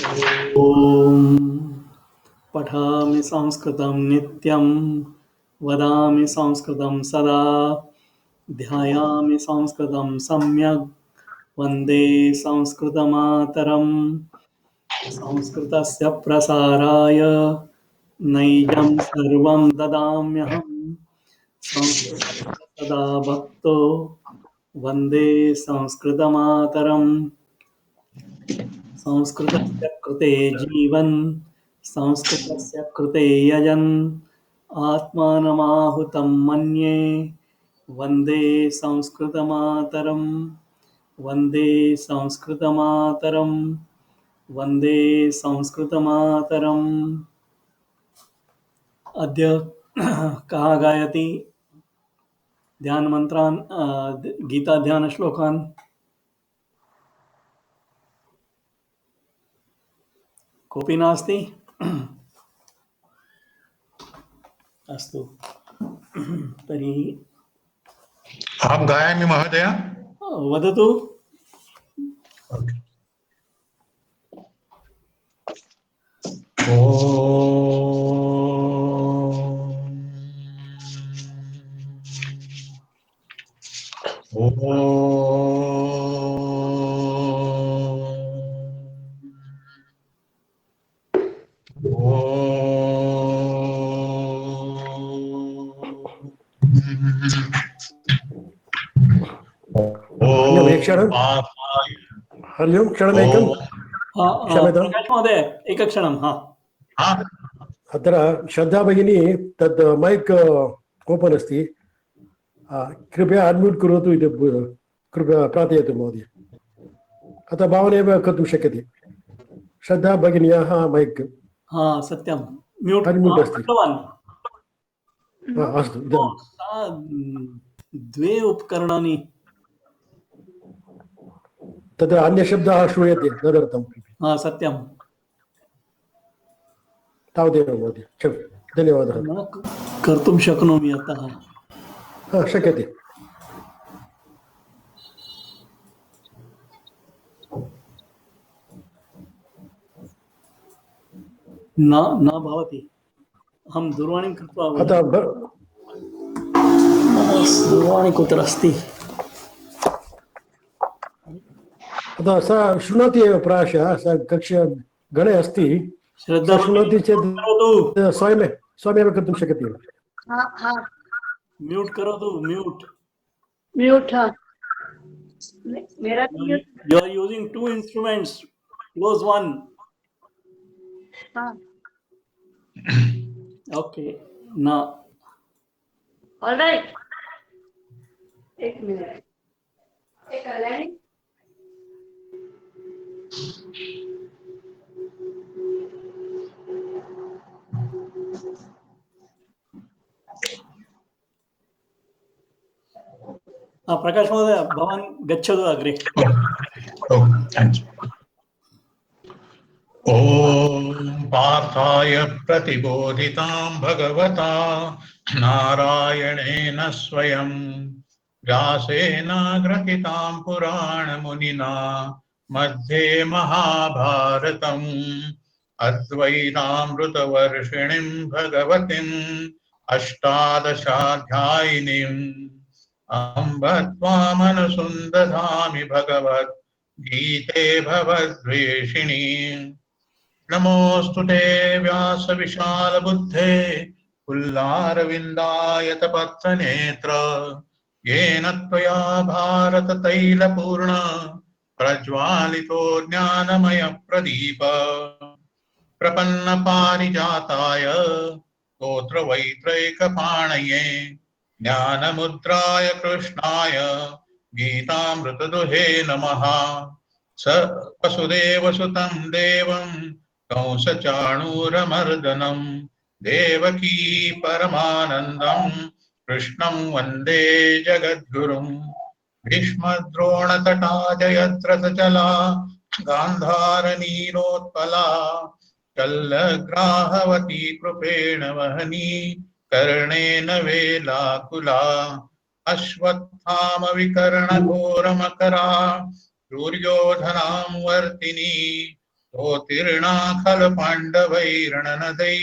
ॐ पठामि संस्कृतं नित्यं वदामि संस्कृतं सदा ध्यायामि संस्कृतं सम्यक् वन्दे संस्कृतमातरम् संस्कृतस्य प्रसाराय नैजं सर्वं ददाम्यहम् संस्कृतस्य सदा भक्तो वन्दे संस्कृतमातरम् संस्कृतस्य कृते जीवन् संस्कृतस्य कृते यजन् आत्मानमाहुतं मन्ये वन्दे संस्कृतमातरम् वन्दे संस्कृतमातरम् वन्दे संस्कृतमातरम्। अद्य कः गायति ध्यानमन्त्रान् गीताध्यानश्लोकान्? कोऽपि नास्ति? अस्तु तर्हि अहं गायामि महोदय। वदतु। हरि ओं क्षणमेकं क्षम्यतां प्रकाश महोदय एकक्षणं। अत्र श्रद्धा भगिनी तद् मैक् ओपन् अस्ति, कृपया अन्म्यूट् करोतु इति कृपया प्रार्थयतु महोदय। अतः भवानेव कर्तुं शक्यते। श्रद्धा भगिन्याः मैक् सत्यं म्यूट् अन्म्यूट् अस्ति। अस्तु, द्वे उपकरणानि तत्र अन्यशब्दाः श्रूयते तदर्थं। सत्यं तावदेव महोदय, धन्यवादः। न कर्तुं शक्नोमि अतः शक्यते। न भवति। अहं दूरवाणीं कृत्वा दूरवाणी कुत्र अस्ति? अतः सा शृणोति एव प्रायशः, सा कक्षा गणे अस्ति। श्रद्धा शृणोति चेत् स्वयमेव कर्तुं शक्यते। म्यूट करोतु। Mute you are using two instruments, close one. Okay, now all right, एक मिनट एक लाइन प्रकाश महोदय भवान् गच्छतु अग्रे। ॐ पार्थाय प्रतिबोधितां भगवता नारायणेन स्वयं व्यासेन ग्रथितां पुराणमुनिना मध्ये महाभारतम् अद्वैतामृतवर्षिणीं भगवतीम् अष्टादशाध्यायिनीम् अम्ब त्वामनुसुन्दधामि भगवत् गीते भवद्वेषिणी। नमोऽस्तु ते व्यासविशालबुद्धे पुल्लारविन्दायतपत्रनेत्र येन त्वया भारततैलपूर्ण प्रज्वालितो ज्ञानमयप्रदीप प्रपन्नपारिजाताय स्तोत्रवैत्रैकपाणये ज्ञानमुद्राय कृष्णाय गीतामृतदुहे नमः। स वसुदेवसुतं देवं कंसचाणूरमर्दनं देवकी परमानन्दं कृष्णं वन्दे जगद्गुरुं। भीष्मद्रोणतटा जयद्रथचला गान्धारनीलोत्पला शल्यग्राहवती कृपेण वहनी कर्णेन वेलाकुला अश्वत्थामविकर्णघोरमकरा दुर्योधनां वर्तिनी तोतीर्णा खलपाण्डवैरणनदै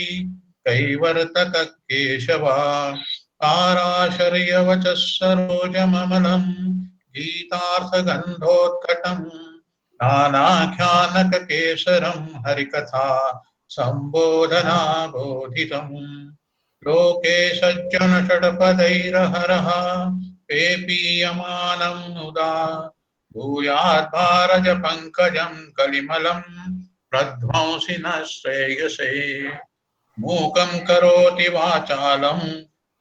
कैवर्तक केशवा ताराशर्यवचः सरोजममलम् गीतार्थगन्धोत्कटम् नानाख्यानककेसरम् हरिकथा सम्बोधना बोधितम् लोके सज्जनषट्पदैरहरः पेपीयमानं मुदा भूयात् भारजपङ्कजं कलिमलं प्रध्वंसि न श्रेयसे मूकं करोति वाचालं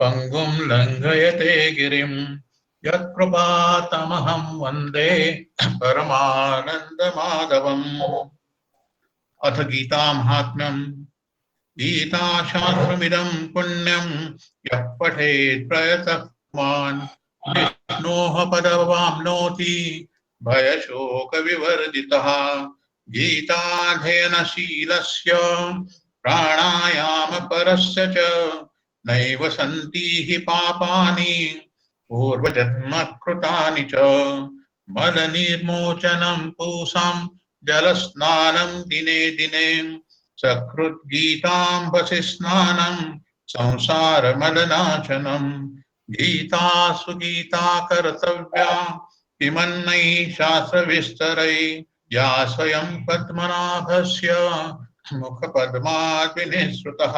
पङ्गुं लङ्घयते गिरिं यत्कृपातमहं वन्दे परमानन्दमाधवम् अथ गीतामाहात्म्यम् गीताशास्त्रमिदं पुण्यं यः पठेत् प्रयतः पुमान् विष्णोः पदवाप्नोति भयशोकविवर्जितः गीताध्ययनशीलस्य प्राणायामपरस्य च नैव सन्ति हि पापानि पूर्वजन्मकृतानि च मलनिर्मोचनं पूसां जलस्नानं दिने दिने सकृद्गीताम्बसि स्नानं संसारमलनाशनं गीता सुगीता कर्तव्या किमन्यै शास्त्रविस्तरै या स्वयं पद्मनाभस्य मुखपद्माद् विनिसृतः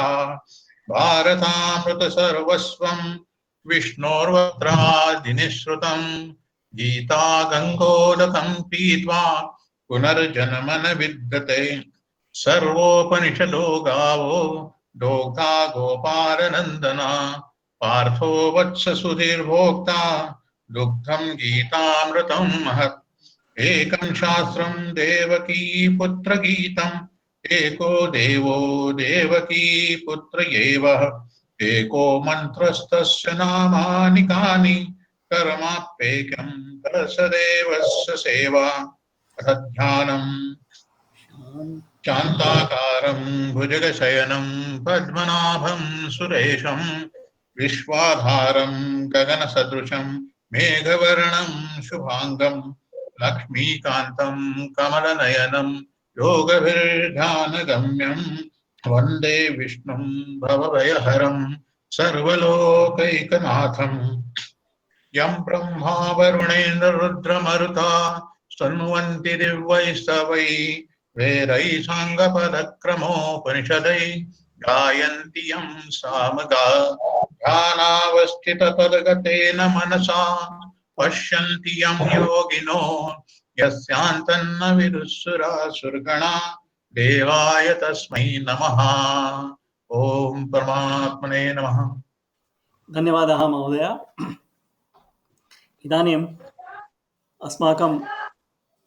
भारतामृतसर्वस्वं विष्णोर्वक्त्राद् गीता गङ्गोदकं पीत्वा पुनर्जन्म न विद्यते सर्वोपनिषदो गावो दोग्धा गोपालनन्दना पार्थो वत्स सुधीर्भोक्ता दुग्धं गीतामृतं महत् एकं शास्त्रं देवकी पुत्रगीतम् एको देवो देवकी पुत्र एव एको मन्त्रस्तस्य नामानि कानि कर्माप्येकं करसदेवस्य सेवा तद्ध्यानम् शान्ताकारं भुजगशयनं पद्मनाभं सुरेशं विश्वाधारं गगनसदृशं मेघवर्णं शुभाङ्गं लक्ष्मीकान्तं कमलनयनं योगभिर्ध्यानगम्यं वन्दे विष्णुं भवभयहरं सर्वलोकैकनाथम् यं ब्रह्मा वरुणेन्द्र रुद्रमरुता स्तन्वन्ति दिव्यैस्तवैः वेदैः साङ्गपदक्रमोपनिषदै गायन्ति यं सामगा ध्यानावस्थितपदगतेन मनसा पश्यन्ति यं योगिनो यस्यान्तन्न विदुःसुरासुरगणा देवाय तस्मै नमः। ॐ परमात्मने नमः। धन्यवादः महोदय। इदानीम् अस्माकं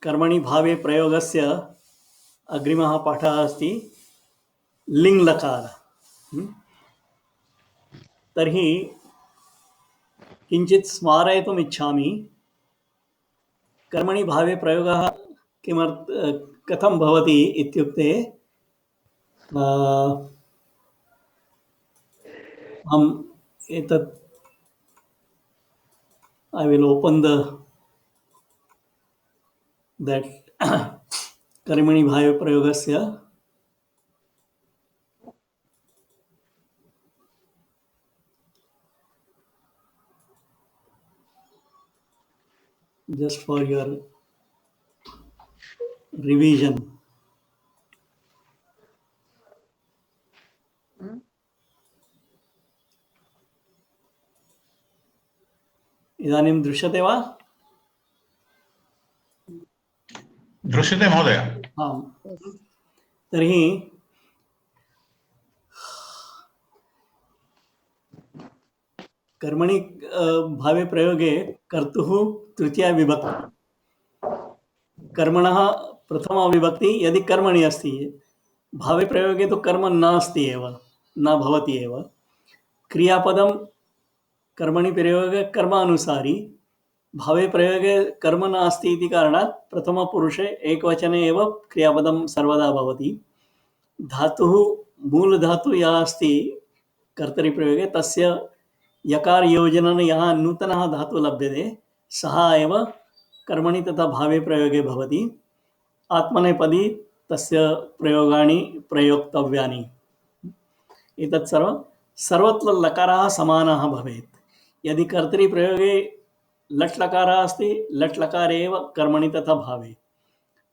कर्मणि भावे प्रयोगस्य अग्रिमः पाठः अस्ति लिङ्लकारः। तर्हि किञ्चित् स्मारयितुम् इच्छामि। कर्मणि भावे प्रयोगः कथं भवति इत्युक्ते अहम् एतत् I will open that कर्मणि भावे प्रयोगस्य just for your revision. इदानीं दृश्यते वा? दृश्यते महोदय। आम्। तर्हि कर्मणि भावे प्रयोगे कर्तुः तृतीया विभक्ति, कर्मणः प्रथमा विभक्ति यदि कर्मणि अस्ति, भावे प्रयोगे तो कर्म नास्ति एव, न भवति एव। क्रियापदं कर्मणि प्रयोगे कर्मानुसारी, भावे प्रयोगे कर्म नास्ति इति कारणात् प्रथमपुरुषे एकवचने एव क्रियापदं सर्वदा भवति। धातुः मूलधातुः यः अस्ति कर्तरिप्रयोगे तस्य यकारयोजनेन यः नूतनः धातुः लभ्यते सः एव कर्मणि तथा भावे प्रयोगे भवति। आत्मनेपदी तस्य प्रयोगाणि प्रयोक्तव्यानि। एतत् सर्वत्र लकारः समानः भवेत्। यदि कर्तरिप्रयोगे लट् लकारः अस्ति, लट् लकारे एव कर्मणि तथा भावे।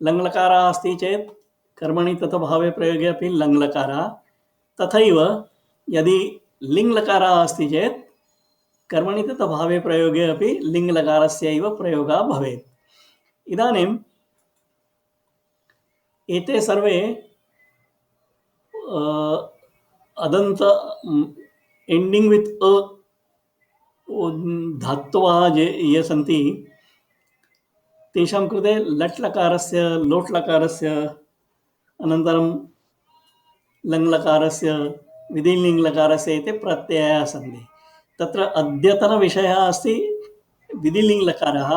लङ् लकारः अस्ति चेत् कर्मणि तथा भावे प्रयोगे अपि लङ् लकारः। तथैव यदि लिङ् लकारः अस्ति चेत् कर्मणि तथा भावे प्रयोगे अपि लिङ् लकारस्यैव प्रयोगः भवेत्। इदानीम् एते सर्वे अदन्त एण्डिङ्ग् वित् अ धात्वः ये सन्ति तेषां कृते लट् लकारस्य, लोट् लकारस्य, अनन्तरं लङ् लकारस्य, विधिलिङ् लकारस्य एते प्रत्ययाः सन्ति। तत्र अद्यतनविषयः अस्ति विधिलिङ् लकारः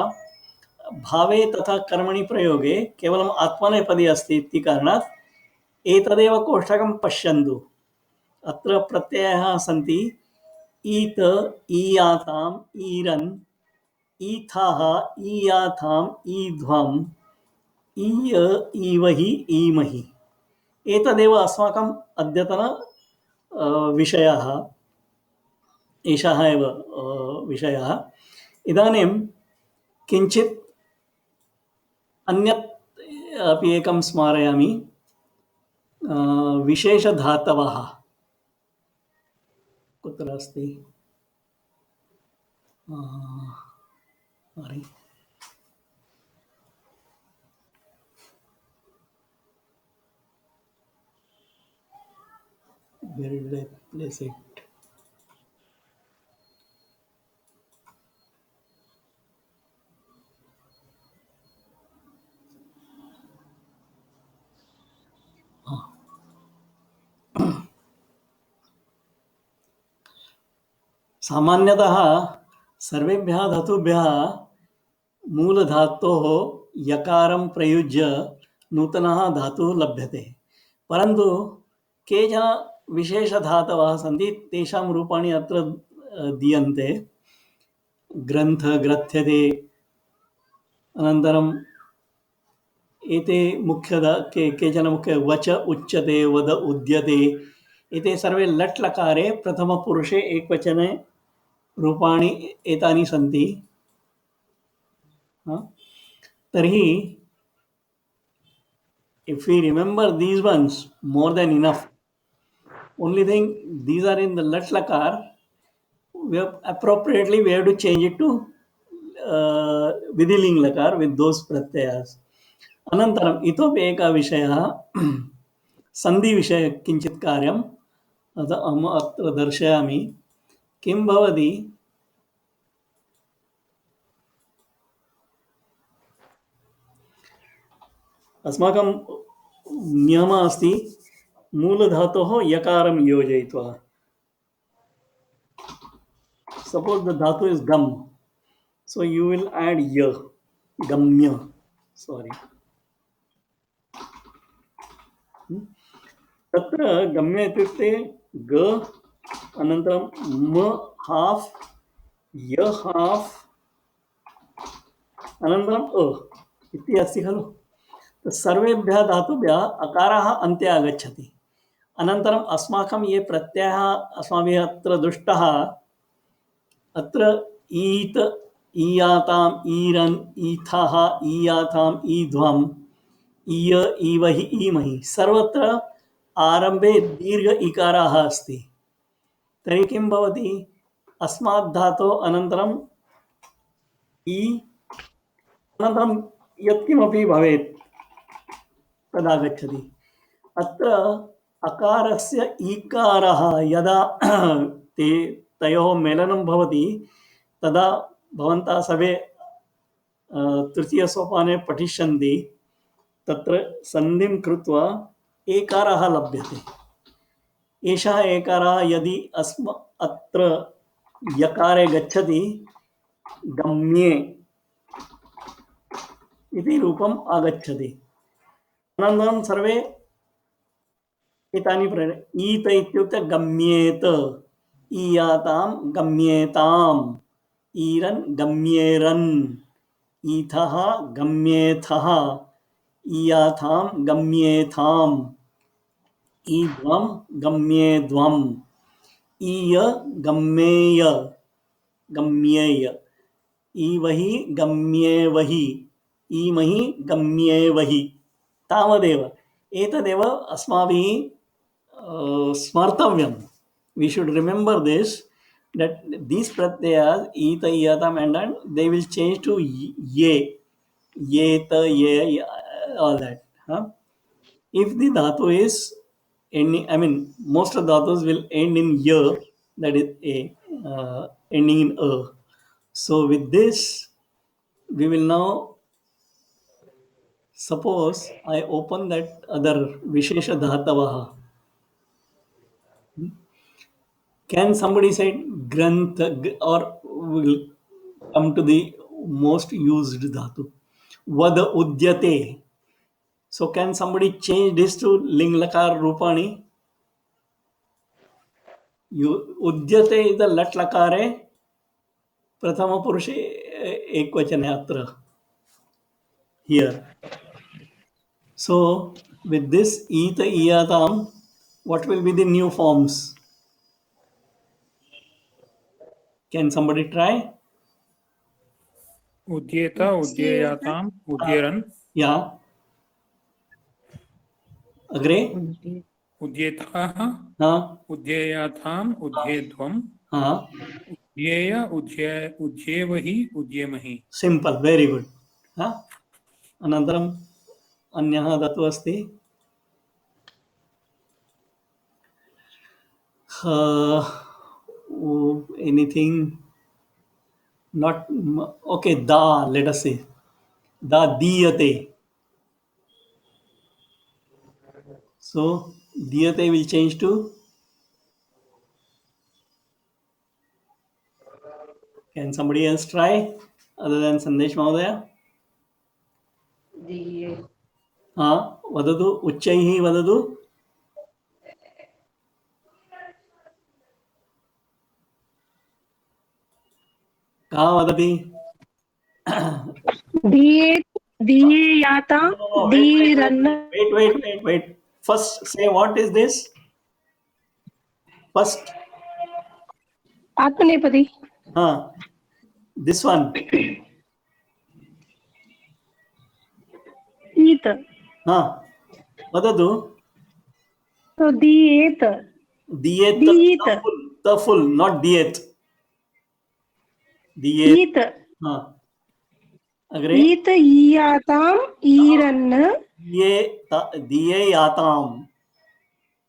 भावे तथा कर्मणि प्रयोगे केवलम् आत्मनेपदी अस्ति इति कारणात् एतदेव कोष्ठकं पश्यन्तु। अत्र प्रत्ययाः सन्ति ईत, ईयाताम्, ईरन्, ईथाः, ईयाथाम्, ईध्वम्, ईय, ईवहि, ईमहि। एतदेव अस्माकम् अद्यतन विषयः, एषः एव विषयः। इदानीं किञ्चित् अन्यत् अपि एकं स्मारयामि। विशेषधातवः कुत्र अस्ति? अरे where did I place it? सामान्यतः सर्वेभ्यः धातुभ्यः मूलधातोः यकारं प्रयुज्य नूतनः धातुः लभ्यते, परन्तु केचन विशेषधातवः सन्ति, तेषां रूपाणि अत्र दीयन्ते। ग्रन्थ, ग्रथ्यते, अनन्तरम् एते केचन मुख्य वच, उच्यते, वद, उद्यते, एते सर्वे लट् लकारे प्रथमपुरुषे एकवचने रूपाणि एतानि सन्ति। तर्हि if we remember these ones, more than enough. Only thing, these are in the lat lakar. Appropriately we have to change it to vidiling lakar with those pratyayas. अनन्तरम् इतोपि एकः विषयः, सन्धिविषये किञ्चित् कार्यम् अहम् अत्र दर्शयामि। किं भवति, अस्माकं नियमः अस्ति मूलधातोः यकारं योजयित्वा। Suppose the dhatu is gam, so you will add ya, gamya, sorry. तत्र गम्य इत्युक्ते ग, अनन्तरं म हाफ्, य हाफ्, अनन्तरम् अ इति अस्ति खलु। सर्वेभ्यः धातुभ्यः अकारः अन्ते आगच्छति। अनन्तरम् अस्माकं ये प्रत्ययः अस्माभिः अत्र दृष्टः, अत्र ईत, ईयाताम्, ईरन्, ईथः, ईयाथाम्, ईध्वम्, ईय, ईवहि, ईमहि, सर्वत्र आरम्भे दीर्घ इकारः अस्ति। तर्हि किं भवति, अस्मात् धातोः अनन्तरम् ई, अनन्तरं यत्किमपि भवेत् तदागच्छति। अत्र अकारस्य ईकारः यदा तयोः मेलनं भवति तदा भवन्तः सर्वे तृतीयसोपाने पठिष्यन्ति। तत्र सन्धिं कृत्वा एकारः लभ्यते। एषः एकारः यदि अत्र यकारे गच्छति, गम्ये इति रूपम् आगच्छति। अनन्तरं सर्वे एतानि ईत इत्युक्ते गम्येत, ईयातां गम्येताम्, ईरन् गम्येरन्, ईथः गम्येथः, इयाथाम गम्येथाम, ईध्वम गम्येध्वम, ईय गम्येय, गम्येय, ईवहि गम्येवहि, ईमहि गम्येवहि। तावदेव। एतदेव अस्माभिः स्मर्तव्यं. We should remember this, that these pratyayas ita yatam and they will change to ye, yeta, ye, all that. Huh? If the dhatu is ending, I mean, most of the dhatus will end in ya, that is a ending in a. So with this, we will now, suppose I open that other Vishesha Dhatavaha. Can somebody say Granth, or will come to the most used dhatu? Vada Udyate. So can somebody change this to Ling Lakar Rupani? Udyate is the Lat Lakare, Prathama Purushe Ekvachane Atra. Here. So with this Ita Iyatam, what will be the new forms? Can somebody try? उद्येत उद्येयाताम् उद्येरन् Yeah. Agree? उद्येताः Huh? उद्येयाताम् उद्येध्वम् Huh? उद्येय उद्येवहि उद्येमहि। Simple, very good. Huh? अनन्तरम् अन्यः धातुः अस्ति anything not okay. Da, let us say da diyate. So diyate will change to, can somebody else try other than Sandesh Mahodaya? The हाँ वदतु, उच्चैः वदतु। कः वदति? दीयेयातां No, दीरन् wait. First say what is this? First, आत्मनेपदी हाँ, this one. ईत हाँ, वदतु। तो दीयेत Diyet, दीयित the full, not diyet. Diyet. ईत हाँ, अग्रे। ईत ईयाताम् ईरन् दिये याताम।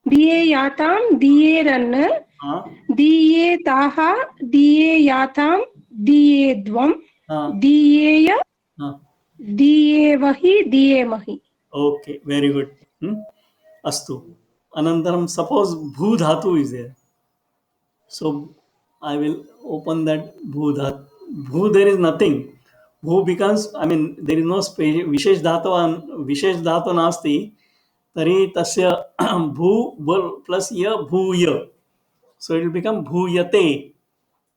दीयेयातां दीयेरन् हाँ, दीयेताः दीयेयातां दीयेध्वम् हाँ, दीयेय हाँ। दीयेवहि दीयेमहि। Okay, very good. Astu. Anantaram, suppose bhu dhatu is there. So I will open that bhu dhatu. Bhu, there is nothing. Bhu becomes, I mean, there is no vishesh dhatu nasti. Tari tasya bhu plus ya bhuya. So it will become bhuyate.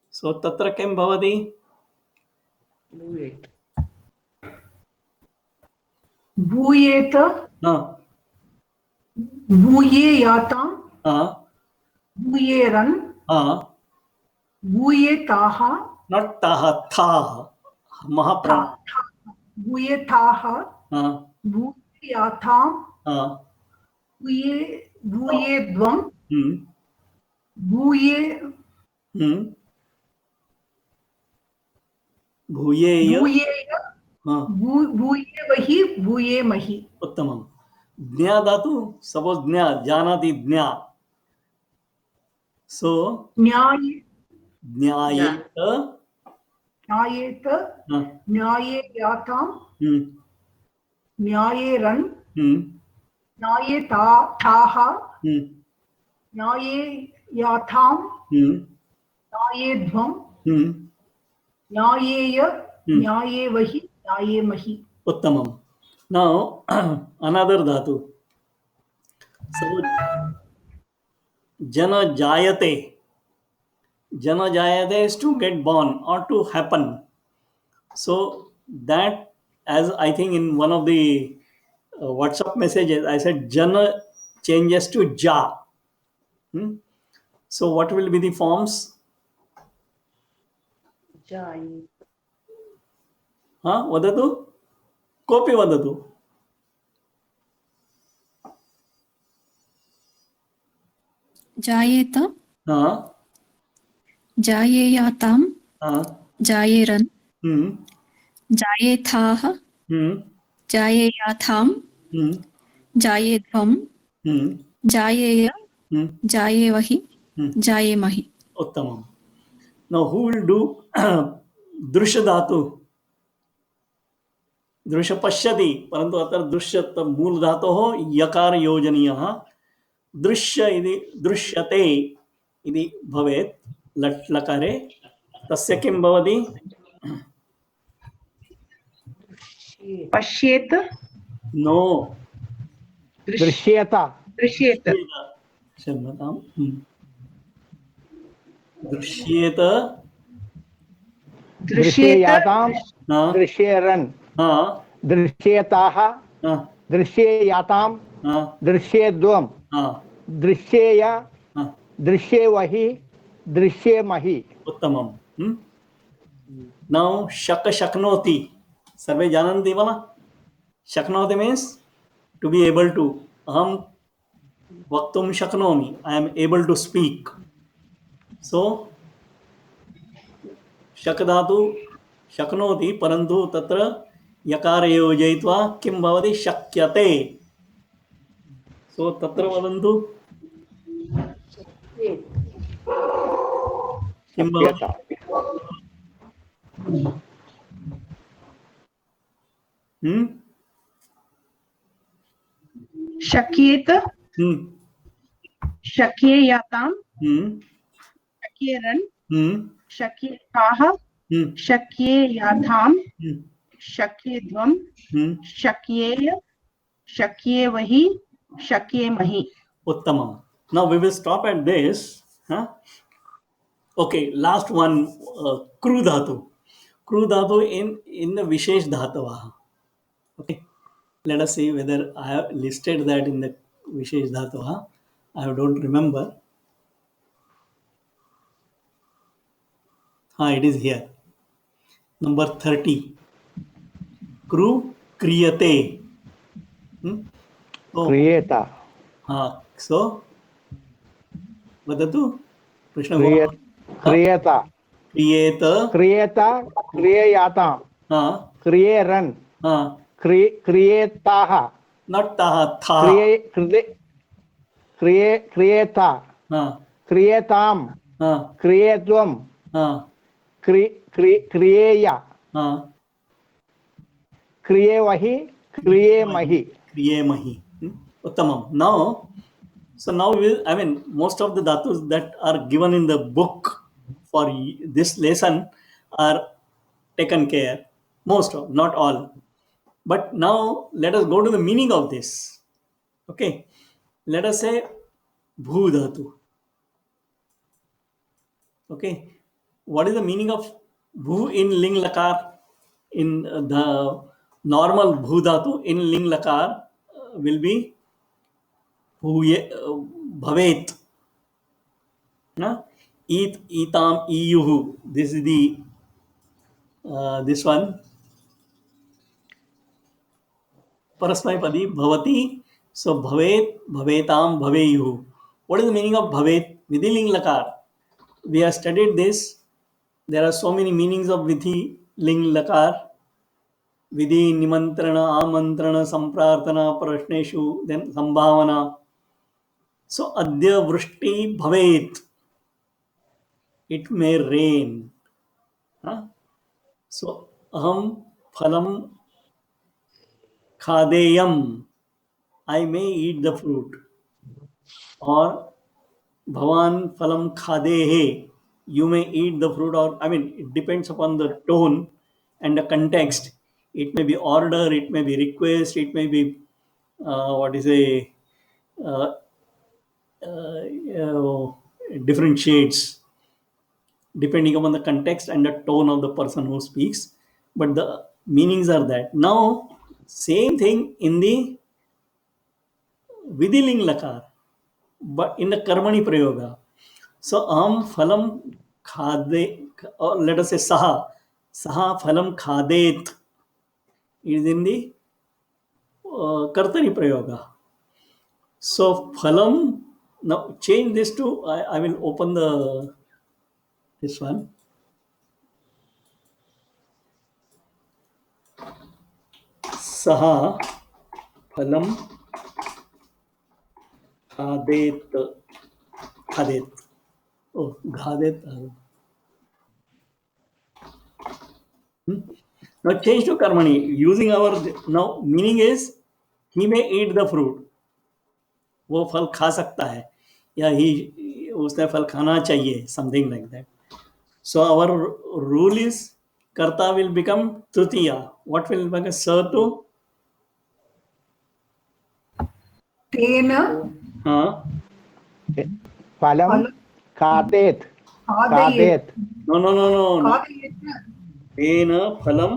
So tatra kem bhavati? भूयेत हाँ, भूयेयातां हाँ, भूयेरन् हाँ. भूयेताः Not taha, tha. Mahapran. भूयेताः हाँ, भूयातां हाँ. भूयेध्वं भूये भूयेय. भूयेय हाँ, भूयेवहि भूयेमहि। उत्तमम. ज्ञा धातु, suppose ज्ञा, जानाति ज्ञा. So न्याय ज्ञायेत. न्यायेत हाँ, न्यायेयातां हम्म, न्यायेरन् हम्म, न्यायेताः हम्म, न्यायेयातां हम्म, न्यायेध्वं हम्म. न्यायेय न्यायेवहि न्यायेमहि। उत्तमम. Now another dhatu. Suppose jana jayate. Jana jayate is to get born or to happen. So that, as I think in one of the WhatsApp messages, I said Jana changes to Ja. So what will be the forms? Jai. Vadatu? Kopi vadatu. जायेत हाँ जायेयातां हाँ जायेरन् हम्म जायेथाः हम्म जायेयाथां हम्म जायेध्वं हम्म जायेय हम्म जायेवहि हम्म जायेमहि उत्तमम. Now who will do दृश्य धातु? दृश्य पश्यति, परंतु अत्र दृश्य मूल धातु हो यकार योजनीय. दृश्य इति दृश्यते इति भवेत् लट् लकारे. तस्य किं भवति? पश्येत नो. दृश्येत दृश्येत क्षम्यताम्. दृश्येत. दृश्येयातां हाँ दृश्येरन् हाँ दृश्येताः हाँ दृश्येयातां हाँ दृश्येद्वं हाँ दृश्येय हाँ. दृश्येवहि दृश्येमहि. उत्तमम्. नौ शक शक्नोति सर्वे जानन्ति वा? शक्नोति means to be able to. अहं वक्तुं शक्नोमि. I am able to speak. So शक धातु शक्नोति, परन्तु तत्र यकार योजयित्वा किं भवति? शक्यते. सो तत्र वदन्तु किं भवति? शक्येत शक्येयातां शक्येरन् शक्येताः शक्येयाथां शक्येध्वं शक्येय शक्येवहि शक्येमहि. Uttamam. Now we will stop at this. Okay, last one. Kru dhatu. Kru dhatu in the Vishesh Dhatava. Okay, let us see whether I have listed that in the Vishesh Dhatava. I don't remember. It is here. Number 30. Kru kriyate. क्रियेत So वदतु कृष्ण. क्रियेत क्रियेत. क्रियेत क्रियेयातां क्रियेरन् क्रियेताः not taha, tha. क्रियेत क्रियेतां क्रियेत्वं क्रियेय क्रियेवहि क्रियेमहि. Kriyemahi. Uttamam. Now, so now we will, I mean, most of the dhatus that are given in the book for this lesson are taken care. Most of, not all. But now let us go to the meaning of this. Okay. Let us say bhu dhatu. Okay. What is the meaning of bhu in ling lakar? In the normal bhu dhatu in ling lakar will be bhavet. Eat, eatam, iyuhu. This is the this one. Parasmaipadi bhavati. So bhavet, bhavetam, bhaveyuhu. What is the meaning of bhavet? Vidhi ling lakar. We have studied this. There are so many meanings of vidhi ling lakar. Vidhi, nimantrana, amantrana, samprarthana, prashneshu, then sambhavana. So adya vrishti bhavet. It may rain. So aham phalam khadeyam. I may eat the fruit. Or bhavan phalam khadehe. You may eat the fruit, or I mean, it depends upon the tone and the context. It may be order, it may be request, it may be uh, different shades depending upon the context and the tone of the person who speaks. But the meanings are that. Now, same thing in the Vidiling lakar, but in the karmani prayoga. So aham phalam khade, or let us say saha phalam khadet is in the kartari prayoga. So phalam, now change this to, I will open this one. Saha phalam khadet. Oh, khadet. Now change to karmani. Using our, now meaning is he may eat the fruit. वो फल खा सकता है, या ही उसने फल खाना चाहिए, something like that. So our rule is karta will become tritiya. What will become sir to? तेन Huh? फलं खादेत् खादेत् No. खादयेत् Tena phalam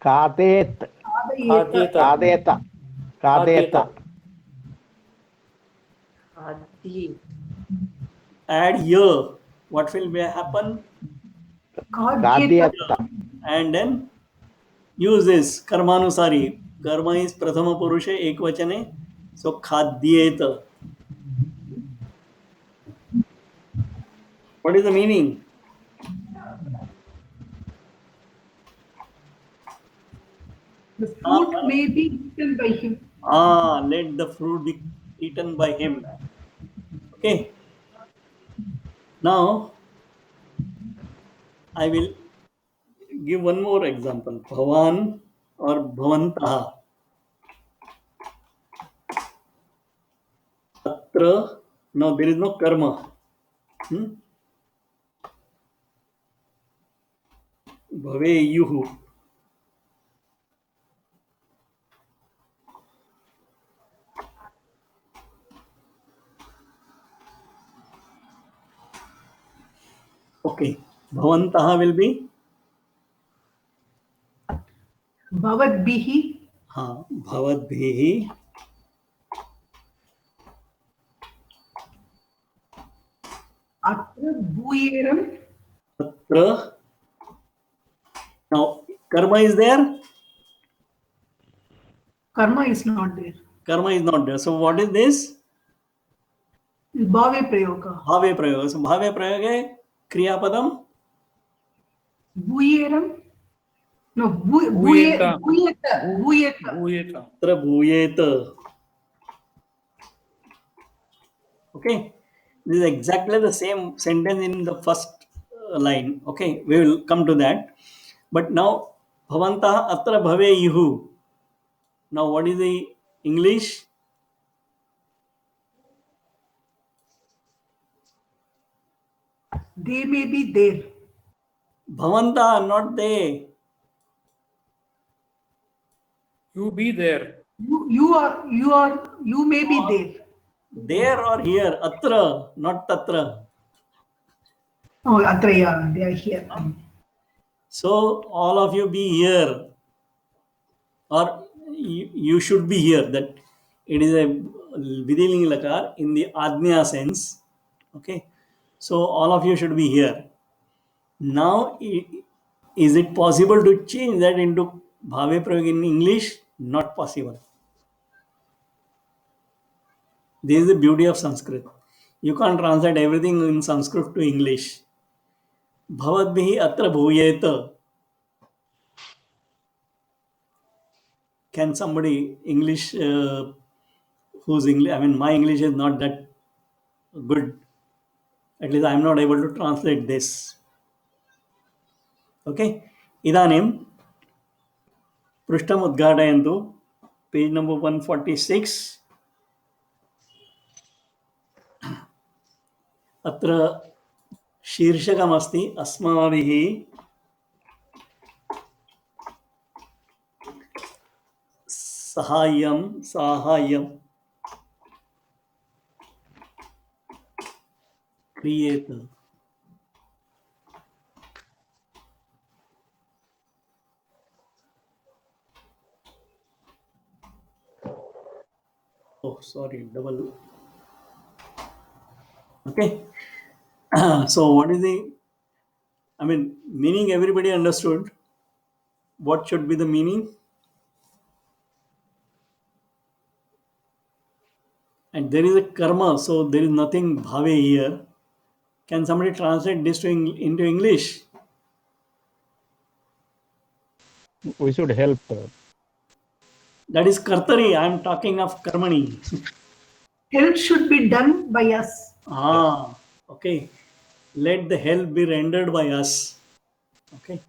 खादेत् खादयेत् खादेत खादेत खाद्ये add year. What will happen? खाद्येत And then use this karmanusari. Karma is prathama purushe ekvachane. So khadyet. What is the meaning? The fruit may be eaten by him. Let the fruit be eaten by him. Okay. Now I will give one more example. Bhavan or bhavantaha. Atra. Now there is no karma. Bhaveyuhu. Okay. Bhavantaha will be भवद्भिः bhavadbhihi. अत्र भूयेरं Atra. Now karma is there. कर्म is not there. Karma is not there. So what is this? भावे प्रयोग Bhave prayoga. So bhave prayoga kriya padam. भूयेरं no भूयेत भूयेत भूयेत Atra bhuyet. Okay. This is exactly the same sentence in the first line. Okay. We will come to that. But now bhavantaha atra bhaveyuhu. Now what is the English? they may be there. Bhavantaha, not they. you be there You may be there. There or here. Atra, not tatra. Oh, atra, yeah, they are here. So all of you be here, or you should be here. That it is a vidiling lakar in the adnya sense. Okay. So all of you should be here. Now, is it possible to change that into bhave prayog in English? Not possible. This is the beauty of Sanskrit. You can't translate everything in Sanskrit to English. Bhavadbhihi atra bhuyeta. Can somebody English whose English? I mean, my English is not that good. At least I am not able to translate this. Okay. Idanim पृष्ठम् उद्घाटयन्तु. Page number 146. अत्र शीर्षकमस्ति अस्माभिः साहाय्यं क्रियेत. Oh, sorry, double. Okay. So what is the, I mean, meaning everybody understood. What should be the meaning? And there is a karma, so there is nothing bhave here. Can somebody translate this into English? We should help. That is kartari. I am talking of karmani. Help should be done by us. Okay. Let the help be rendered by us. Okay.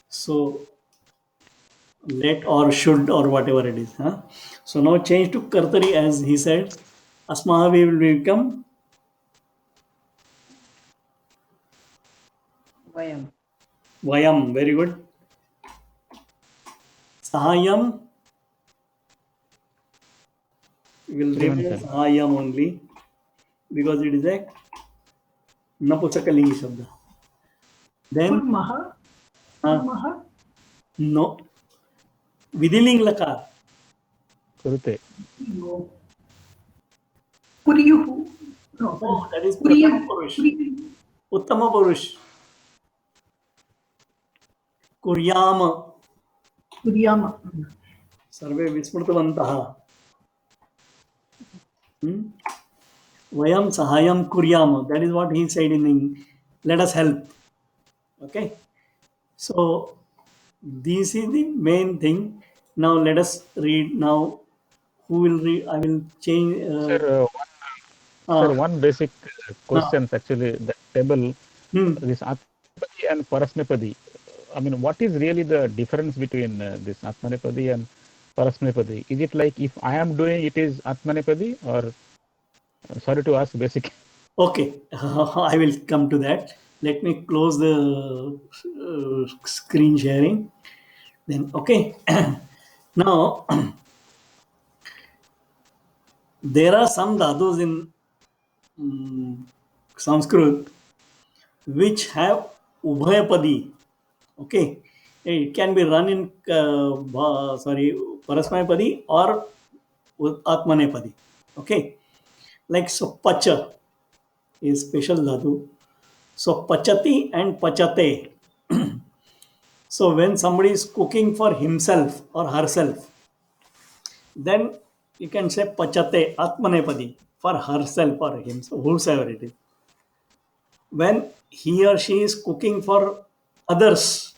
So let or should or whatever it is. Huh? So now change to kartari as he said. Asmahavi will become Vayam. Vayam. Very good. Sahayam will remain Sahayam only because it is a Napusakalingi Shabda. Then Kurmaha. Kurmaha. no. Vidiling Lakar. Kurute. No. Kuryuhu. No. Oh, that is Kuryu. Prathama Purush. Uttama Purush. Kuryama. Kuryama. Sarve Vismrutavantaha. Vayam Sahayam Kuryama. That is what he said in let us help. Okay. So this is the main thing. Now let us read. Now who will read? I will change. Sir, one basic question actually, the table, this Atmanepadi and Parasmepadi. I mean, what is really the difference between this Atmanepadi and Parasmepadi? Is it like if I am doing it is Atmanepadi, or sorry to ask basic? Okay, I will come to that. Let me close the screen sharing. Then, okay. Now, there are some dhatus in Sanskrit which have Ubhayapadi. Okay. It can be run in, Parasmayapadi or Atmanepadi. Okay. Like, so, Pacha is special dhatu. So pachati and pachate. So when somebody is cooking for himself or herself, then you can say pachate atmanepadi for herself or himself, whosoever it is. When he or she is cooking for others,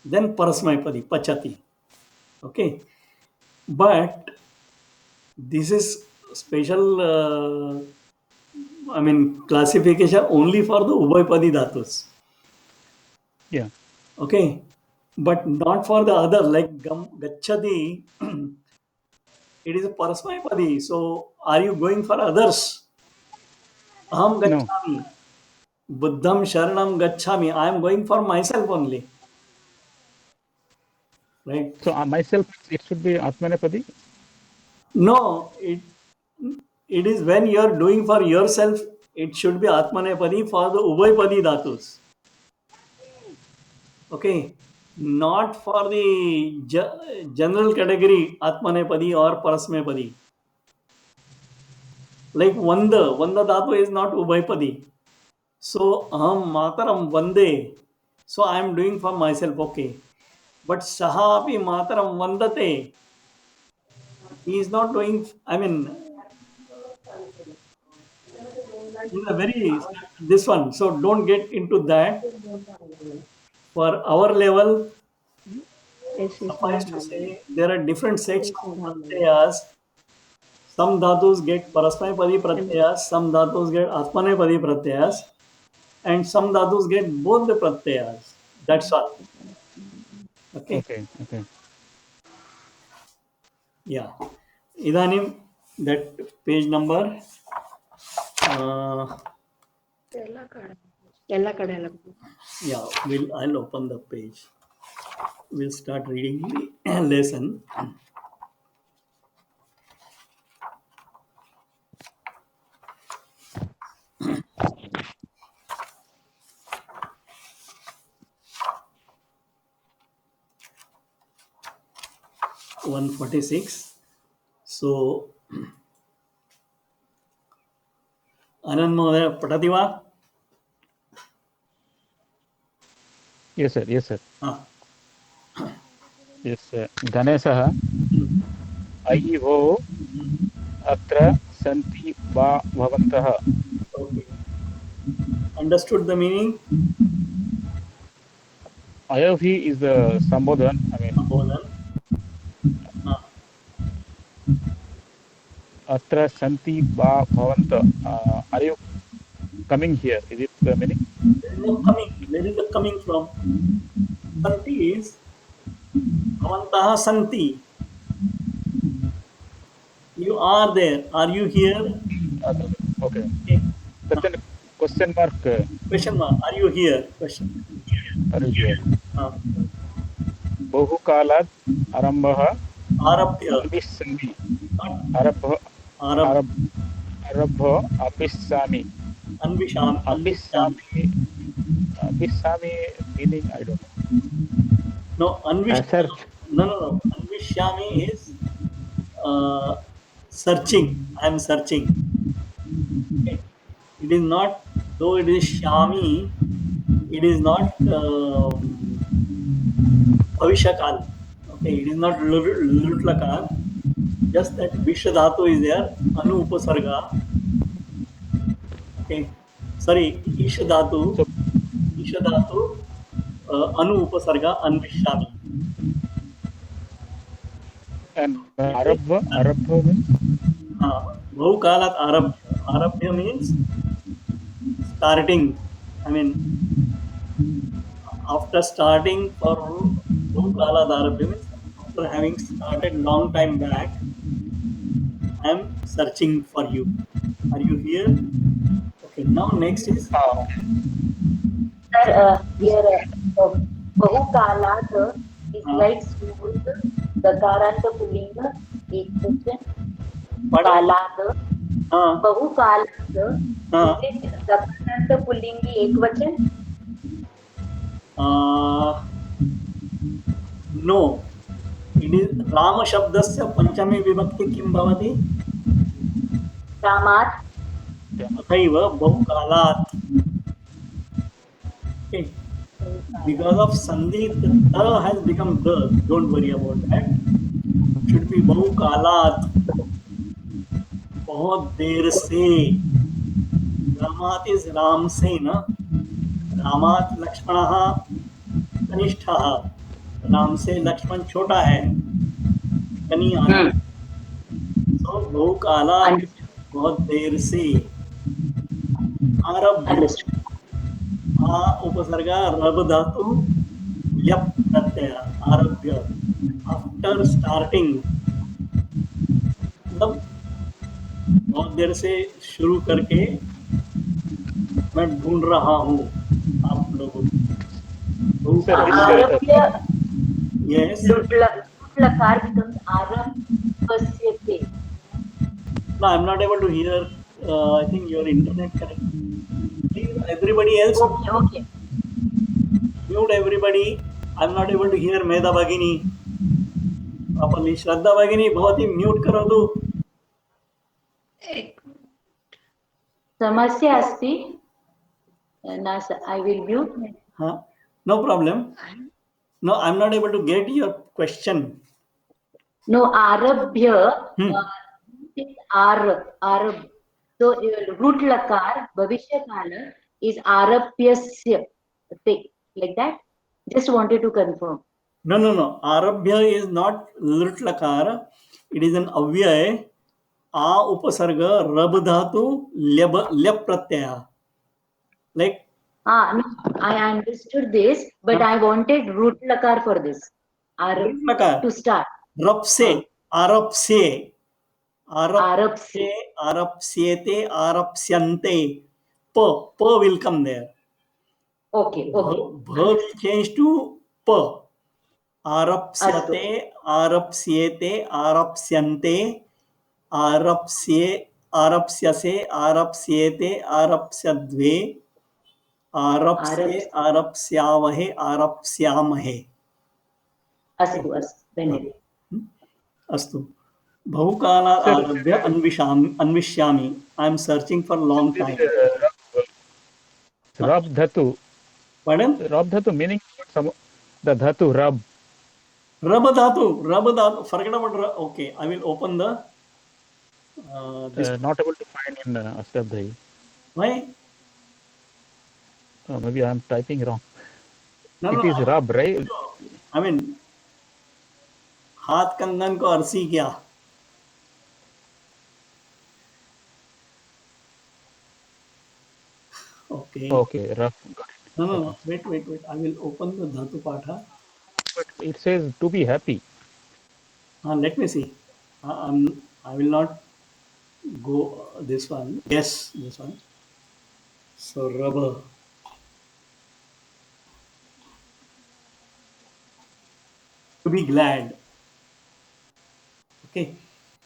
then parasmaipadi, pachati. Okay. But this is special, classification only for the ubhayapadi dhatus. Yeah. Okay, but not for the other like gachati. It is a parasmaipadi. So are you going for others? Aham gachami. Buddham sharanam gachami. I am going for myself only. Right? So myself, it should be Atmanepadi? No, it is when you are doing for yourself, it should be atmanepadi for the ubhayapadi dhatus. Okay, not for the general category atmanepadi or parasmepadi. Like Vanda dhatu is not ubhayapadi. So aham mataram vande. So I am doing for myself, okay. But saha api mataram vandate. He is not doing, in a very this one. So don't get into that. For our level, suffice to say, there are different sets of pratyayas. Some dhatus get parasmaipadi pratyayas, some dhatus get atmanepadi pratyayas, and some dhatus get both the pratyayas. That's all. Okay. Okay. Yeah. Idanim, that page number. Yeah, I'll open the page. We'll start reading the lesson. (146). So आनंद महोदय पठति वा? Yes, sir. Yes, sir. हा. Yes, sir. गणेशः अयि भो अत्र सन्ति वा भवन्तः. Okay. Understood the meaning? Ayavhi is the Sambodhan. I mean, Sambodhan. Atra Santi Ba Bhavanta. Are you coming here? Is it the meaning? There is no coming. Where is the coming from? Santi is Bhavantaha Santi. You are there. Are you here? Okay. Okay. Then question mark. Question mark. Are you here? Question. Are you here? बहुकालात् आरम्भः आरभ्य. अभिस्सामि. आरभ्य. आरभ्य अभिस्सामि. Anvisham. Abhisami meaning I don't No, know. Anvishami. No. Anvishyami is searching. I am searching. Okay. It is not, though it is Shami, it is not Bhavishakal. Okay, it is not Lutlakar. Just that Vishya Dhatu is there, Anu Upasarga. Okay, sorry, Isha Dhatu, Anu Upasarga, Anvishyami. And Arabha means? Bhavukalat Arabhya. Arabhya means starting. I mean, after starting for Bhavukalat Arabhya means after having started long time back, I am searching for you. Are you here? Okay, now next is Sir, here Bahukalat is like Surut, Dakaranta Pulinga, Ekvachan, Kalat, Bahukalat, is it Dakaranta Pulingi Ekvachan? no. It is Rama Shabdasya Panchami Vibhakti Kim Bhavati? Ramat. Tathaiva Bahukalat. Okay. Because of Sandhi, the ta has become the. Don't worry about that. Should be Bahukalat. बहुत देर से. रामात is Ram से ना. रामात लक्ष्मणः कनिष्ठः. राम से लक्ष्मण छोटा है. कनिया. So बहुकालात बहुत देर से. आरब्ध. उपसर्गा रब धातु यप प्रत्यय आरभ्य आफ्टर स्टार्टिंग मतलब बहुत देर से शुरू करके मैं ढूंढ रहा हूँ आप लोगों को. Yes. Lutlakar becomes Arabhasyate. No, I'm not able to hear. I think your internet connection. Please, everybody else. Okay. Mute everybody. I'm not able to hear Medha Bhagini. Properly. Shraddha Bhagini, बहुत ही mute करो दो. समस्या अस्ति. I will mute. No problem. No, I'm not able to get your question. No, Arabhya. Arab. So root lakar, Bhavishya Kala is Arabhyasya. Like that. Just wanted to confirm. No. Arabhya is not lit lakar. It is an avyay. A upasarga rab dhatu lyap pratyaya. Like. No, I understood this, but I wanted root lakar for this. Arab to start. Rab se. Arab se. Arabsyate, Arabsyante. Pa will come there. Okay. Bha will change to pa. Arabsyate, Arabsyate, Arabsyante, Arabsyase, Arabsyate, Arabsyadve, Arabsye, Arabsyavahe, Arabsyamahe. Astu. Astu. बहुकालात् Sir, आरभ्य अन्विष्यामि. I am searching for long this time. rab dhatu, Pardon? rab dhatu meaning some the dhatu rab. Rab dhatu. Forget about okay. I will open the this. Not able to find in Astabdhai. Why? Maybe I am typing wrong. No, It is rab, right? I mean, हाथ कंगन को अरसी क्या? Okay. Okay, rab. No. Wait. I will open the dhatu patha. But it says to be happy. Let me see. I will not go this one. Yes, this one. So rubber. To be glad. Okay.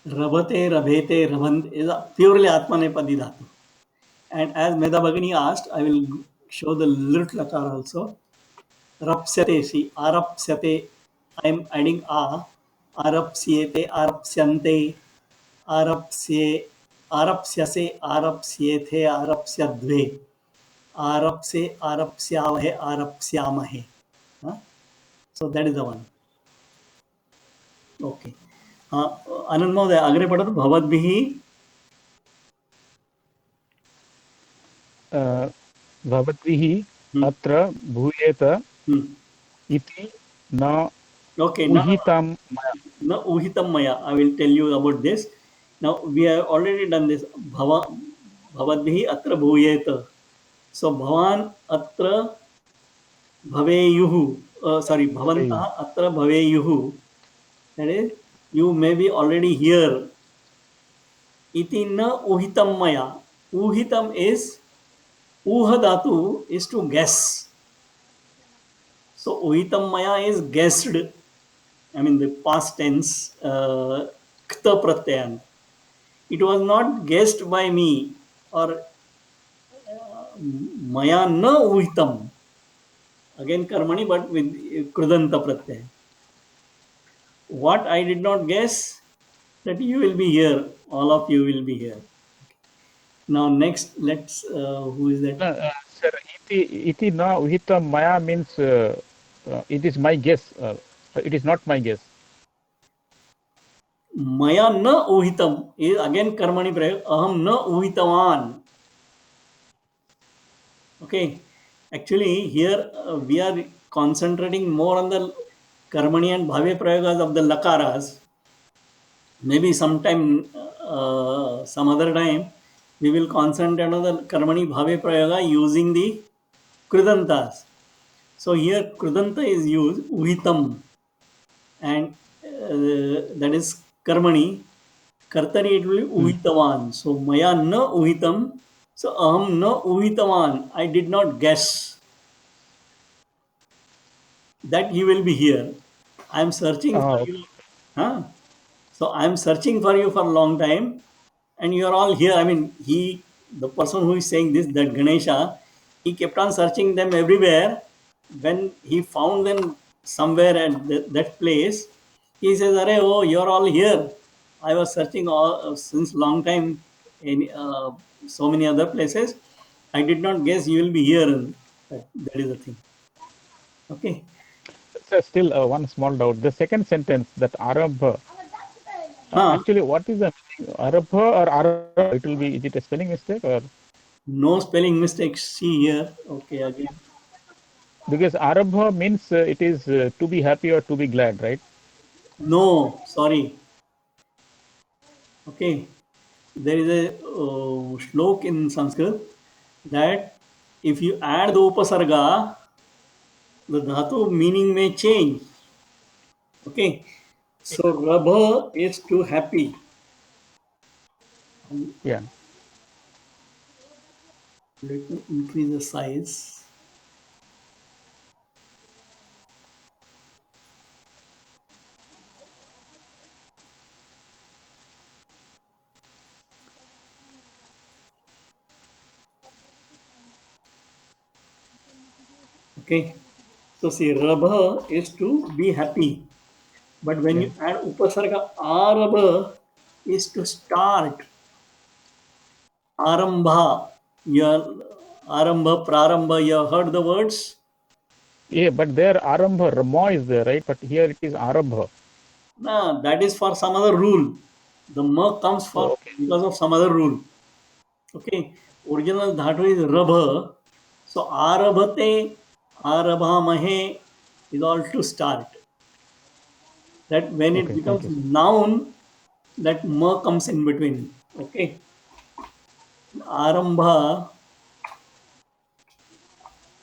Rabate, rabete, raband is a purely Atmanepadi dhatu. And as Meda Bhagini asked, I will show the lit lakar also. Rapsyate, see, arapsyate, I am adding a. Arapsyete, arapsyante, arapsye, arapsyase, arapsyethe, arapsyadve, arapse, arapsyavahe, arapsyamahe. Huh? So that is the one. Okay. Anand Mahoday, agre padhatu bhavadbhihi. Bhavatvihi atra bhuyeta iti na Okay. uhitam Na uhitam maya. I will tell you about this. Now we have already done this. Bhavadbhihi atra bhuyeta. So bhavan atra bhaveyuhu. Sorry, bhavantah atra bhaveyuhu. That is, you may be already here. Iti na uhitam maya. Uhitam is, uha dhatu is to guess. So uhitam maya is guessed. I mean the past tense, kta pratyayan. It was not guessed by me, or maya na uhitam. Again karmani, but with krudanta pratyaya. What I did not guess, that you will be here. All of you will be here. Now next, let's, who is that? Sir, iti na uhitam maya means it is my guess. It is not my guess. Maya na uhitam is again karmani prayog. Aham na uhitavan. Okay. Actually, here we are concentrating more on the karmani and bhave prayogas of the lakaras. Maybe sometime, some other time, we will concentrate on the karmani bhave prayoga using the krudantas. So here krudanta is used, uhitam, and that is karmani. Kartari, it will be uhitavan. So maya na uhitam. So aham na uhitavan. I did not guess that you will be here. I am searching for you. Huh? So I am searching for you for a long time, and you are all here. I mean, the person who is saying this, that Ganesha, he kept on searching them everywhere. When he found them somewhere at that place, he says, "Arey, oh, you are all here. I was searching since long time in so many other places. I did not guess you will be here." That is the thing. Okay. So still one small doubt. The second sentence, that arabha. Actually, what is the meaning? Arabha or arabha? It will be. Is it a spelling mistake or? No spelling mistakes. See here. Okay, again. Because arabha means it is to be happy or to be glad, right? No, sorry. Okay. There is a shlok in Sanskrit that if you add the upasarga, the dhatu meaning may change. Okay. So rabha is to happy. Yeah. Let me increase the size. Okay. So see, rabha is to be happy. But when you add upasarga arabha, is to start. Arambha. Arambha, Prarambha, you have heard the words? Yeah, but there Arambha, Rama is there, right? But here it is Arambha. No, that is for some other rule. The ma comes for because of some other rule. Okay. Original dhatu is rabha. So arabhate, arabhamahe is all to start. That when it becomes noun, that ma comes in between. Okay. Arambha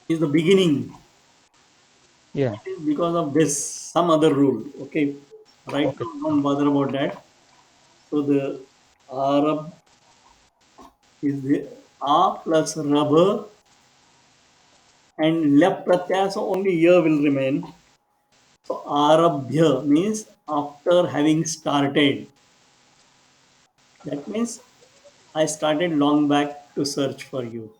is the beginning. Yeah. Because of this, some other rule. Okay. Right now, don't bother about that. So the Arab is the A plus Rabha and left pratyaya, so only ya will remain. So Arabhya means after having started. That means I started long back to search for you.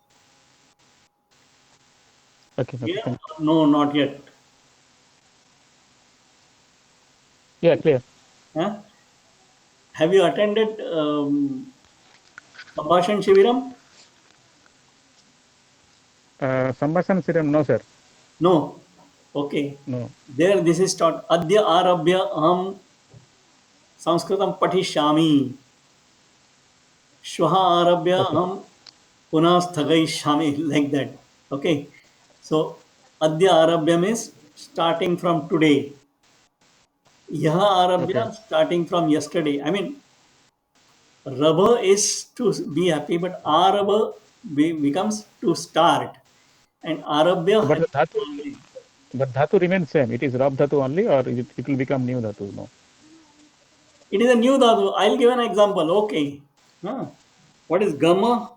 Okay. Yeah? No, not yet. Yeah, clear. Huh? Have you attended Sambhashan Shiviram? Sambhasan Siram, no, sir. No. Okay. No. There this is taught. Adya Arabhya Aham Sanskritam Patishyami. Shvaha Arabhya Aham Punah Sthagayishyami. Like that. Okay. So Adya Arabhya means starting from today. Yaha Arabhya starting from yesterday. I mean, Rabha is to be happy, but Arabha becomes to start. And Arabhya. But dhatu remains same. It is Rab dhatu only, or it will become new dhatu? No. It is a new dhatu. I'll give an example. Okay. What is Gama?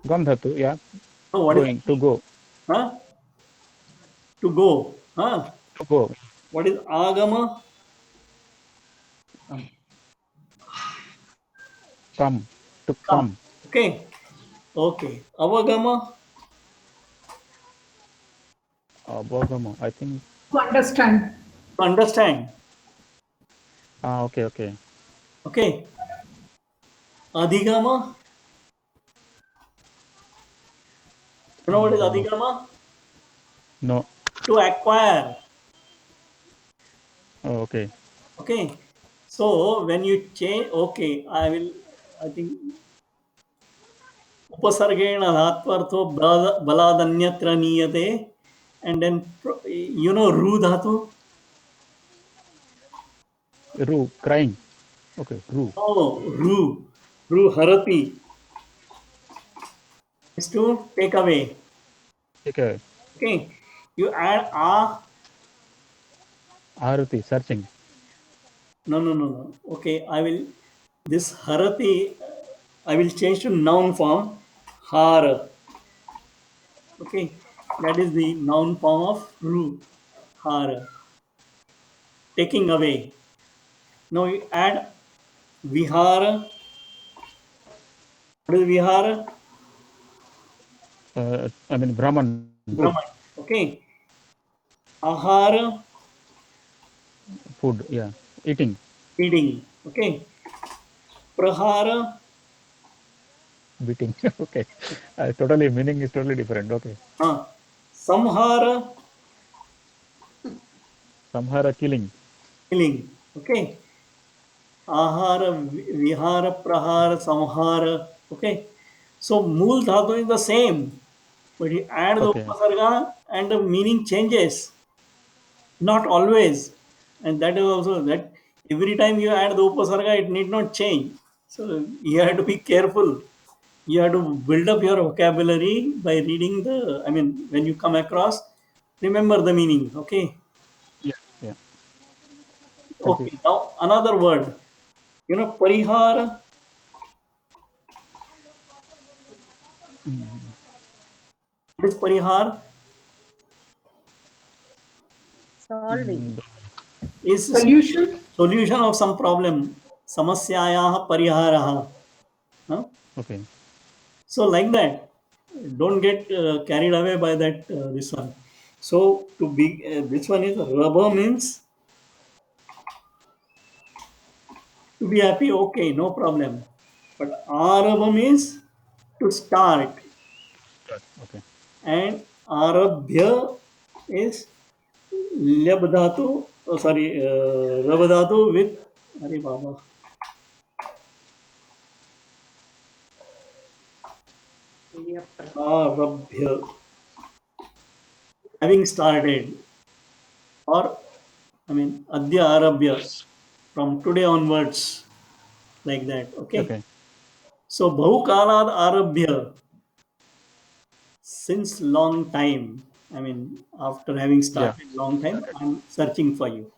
Gam dhatu, yeah. No, what going, is to go. Huh? To go. Huh? To go. What is Agama? Come. To come. Okay. Okay. Avagama? Avagama, I think. To understand. To understand. Okay. Okay. Adhigama? You know what is Adhigama? No. To acquire. Oh, okay. Okay. So when you change, okay, I think Upasargena Dhatvartho Baladanyatra Niyate, and then you know Ru Dhatu? Ru, crying. Okay, Ru. Oh, Ru Harati is to take away. Okay. Okay. You add A. Arati, searching. No. Okay, this Harati, I will change to noun form. Hara. Okay, that is the noun form of Ru. Hara. Taking away. Now you add Vihara. What is Vihara? I mean, Brahman. Brahman. Okay. Ahara. Food, yeah. Eating. Feeding. Okay. Prahara. Beating. Okay. Totally, meaning is totally different. Okay. Samhara. Samhara, killing. Killing. Okay. Ahara, Vihara, Prahara, Samhara. Okay. So Mool Dhatu is the same. But you add the Upasarga and the meaning changes. Not always. And that is also that every time you add the Upasarga, it need not change. So you have to be careful. You have to build up your vocabulary by reading when you come across, remember the meaning. Okay. Yeah. Okay. Now another word. You know, Parihara. What is Parihar? Solving. Is solution of some problem. Samasyayaha pariharaha. Okay. So like that, don't get carried away by that this one. So to be this one is Rabha means To be happy, okay, no problem. But Arabam is to start, Okay. and Arabhya is Lab dhatu, Rab dhatu with Hare Baba. Arabhya, having started, or I mean Adya Arabhya, from today onwards, like that. Okay. Okay. So Bahukalad Arabhya, since long time. I mean, after having started long time, I'm searching for you.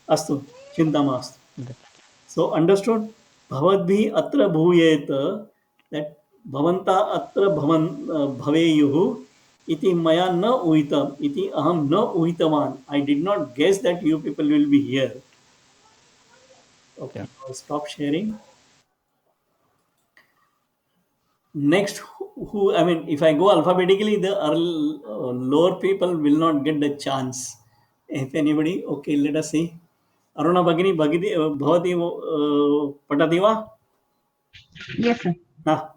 Astu, chinta mastu. Okay. So understood? Bhavadbhi atra bhuyeta, that bhavanta atra bhaveyuhu iti maya na uhitam iti aham na uhitavan. I did not guess that you people will be here. Okay, I'll stop sharing. Next, who I mean, if I go alphabetically, the lower people will not get the chance. If anybody, okay, let us see. Aruna Bhagini Bhagiti Bhavati Patati va? Yes, sir. Ha.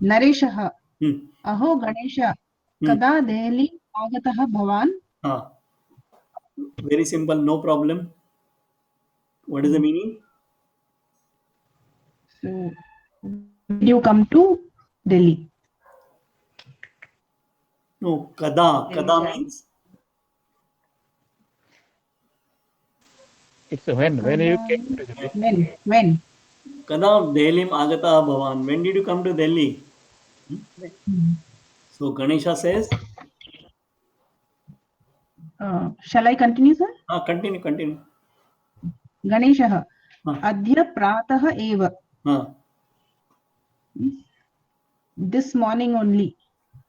नरेशः Hmm. अहो गणेश कदा देहली आगतः भवान्? Ha. Very simple, no problem. What is the meaning? So, did you come to Delhi? No, kada. Kada means It's when you came to Delhi. When? kada Delhim agata bhavan. When did you come to Delhi? So Ganesha says, Shall I continue, sir? Continue. गणेशः हाँ. अद्य प्रातः एव. Ha. This morning only.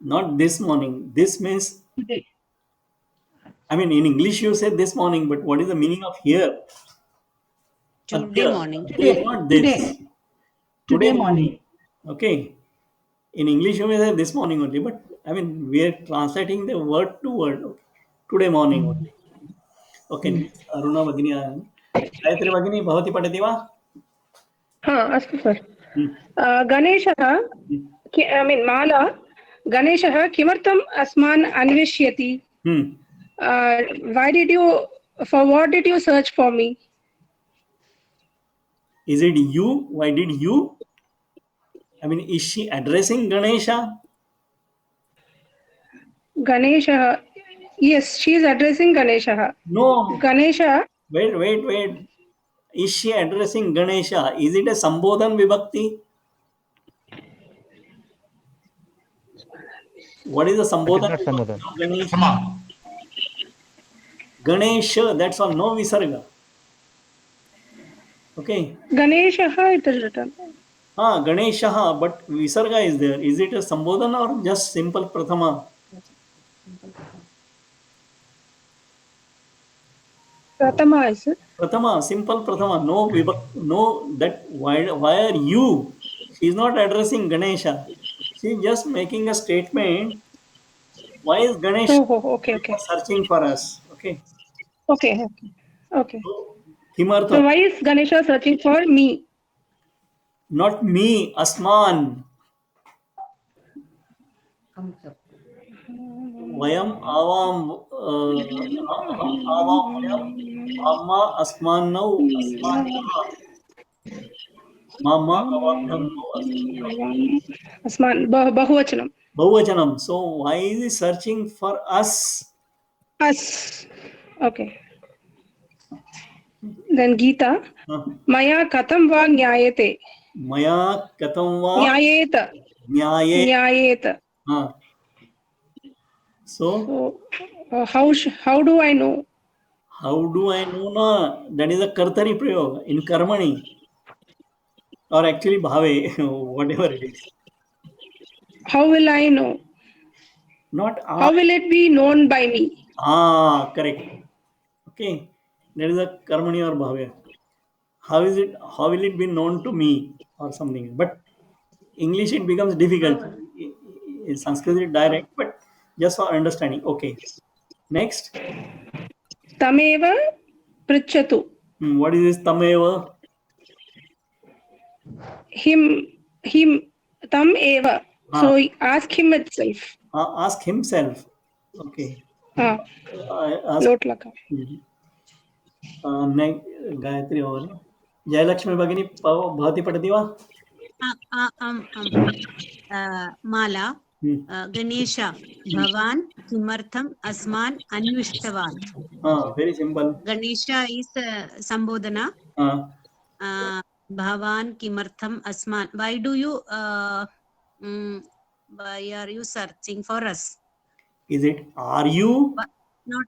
Not this morning. This means, Today. I mean, in English you say this morning, but what is the meaning of here? Today morning. Today, not this. Today morning. Okay. In English you may say this morning only, but I mean, we are translating the word to word. Okay. Today morning only. Okay. Aruna Bhagini. Gayatri Bhagini, Bhavati Patati va? हा अस्तु सर् गणेशः I mean माला गणेशः किमर्थम् अस्मान् अन्विष्यति for what did you search for me? Is it you? Why did you? I mean, is she addressing Ganesha? Ganesha, yes, she is addressing Ganesha. No. Ganesha. Wait. Is she addressing Ganesha? Is it a Sambodhan Vibhakti? What is the Sambodhan Vibhakti of Ganesha? Sama. Ganesha, that's all, no Visarga. Okay. Ganesha, it is written. Ganesha, but Visarga is there. Is it a Sambodhan or just simple Prathama? Prathama is it? Prathama, simple Prathama. No Vibhakti, no, that why are you? She is not addressing Ganesha. She is just making a statement. Why is Ganesh okay. searching for us? Okay. Okay. Kimartham? So why is Ganesha searching for me? Not me, Asman. Vayam avam amma asmanau asman mama avabhyam Asman, Bahuvachanam. Bahuvachanam. So why is he searching for us? Us. Okay. Then Gita. Maya katam va nyayate. Maya katam va nyayet. So how do I know? How do I know? Na, that is a kartari prayoga in karmani. Or actually bhave, whatever it is. How will I know? Not how will it be known by me? Correct. Okay. That is a karmani or bhave. How will it be known to me or something? But English it becomes difficult. In Sanskrit is direct, but just for understanding. Okay. Next. Tameva prichatu. What is this tameva? him, tam eva. So ask him itself. Ask himself. Okay. Ask. Lot laka. Gayatri और जयलक्ष्मी भगिनी भवती पठति वा? माला गणेश भवान् किमर्थम् अस्मान् अन्विष्टवान्? Very simple. Ganesh is संबोधना. भवान् किमर्थम् अस्मान्, why do you why are you searching for us? Is it are you? Not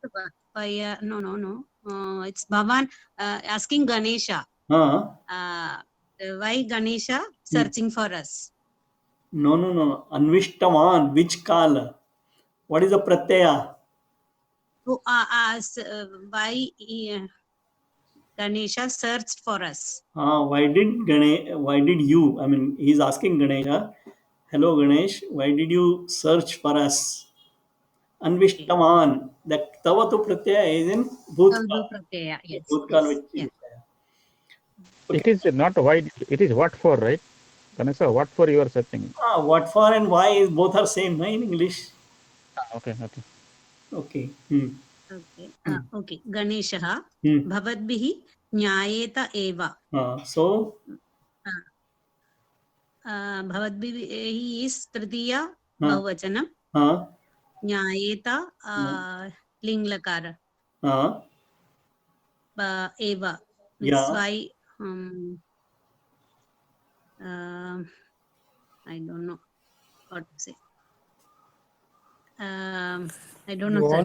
why, no. It's Bhavan asking Ganesha. Why Ganesha searching for us? No. Anvishtavan. Which kala? What is the pratyaya? Why Ganesha searched for us? Why did you? I mean, he's asking Ganesha. Hello, Ganesh. Why did you search for us? Anvishtavan. The tavatu pratyaya is in bhutkal. Pratyaya. Yes. Bhutkal. Yes. It is not why, it is what for, right? Ganesha, what for you are searching? What for and why is both are same, no, in English. Okay. Okay. Okay. Ganesha bhavadbihi nyayeta eva. So bhavadbihi is tritiya bahuvachanam. Nyayeta linglakara. Eva. That's why I don't know what to say. I don't know, sir.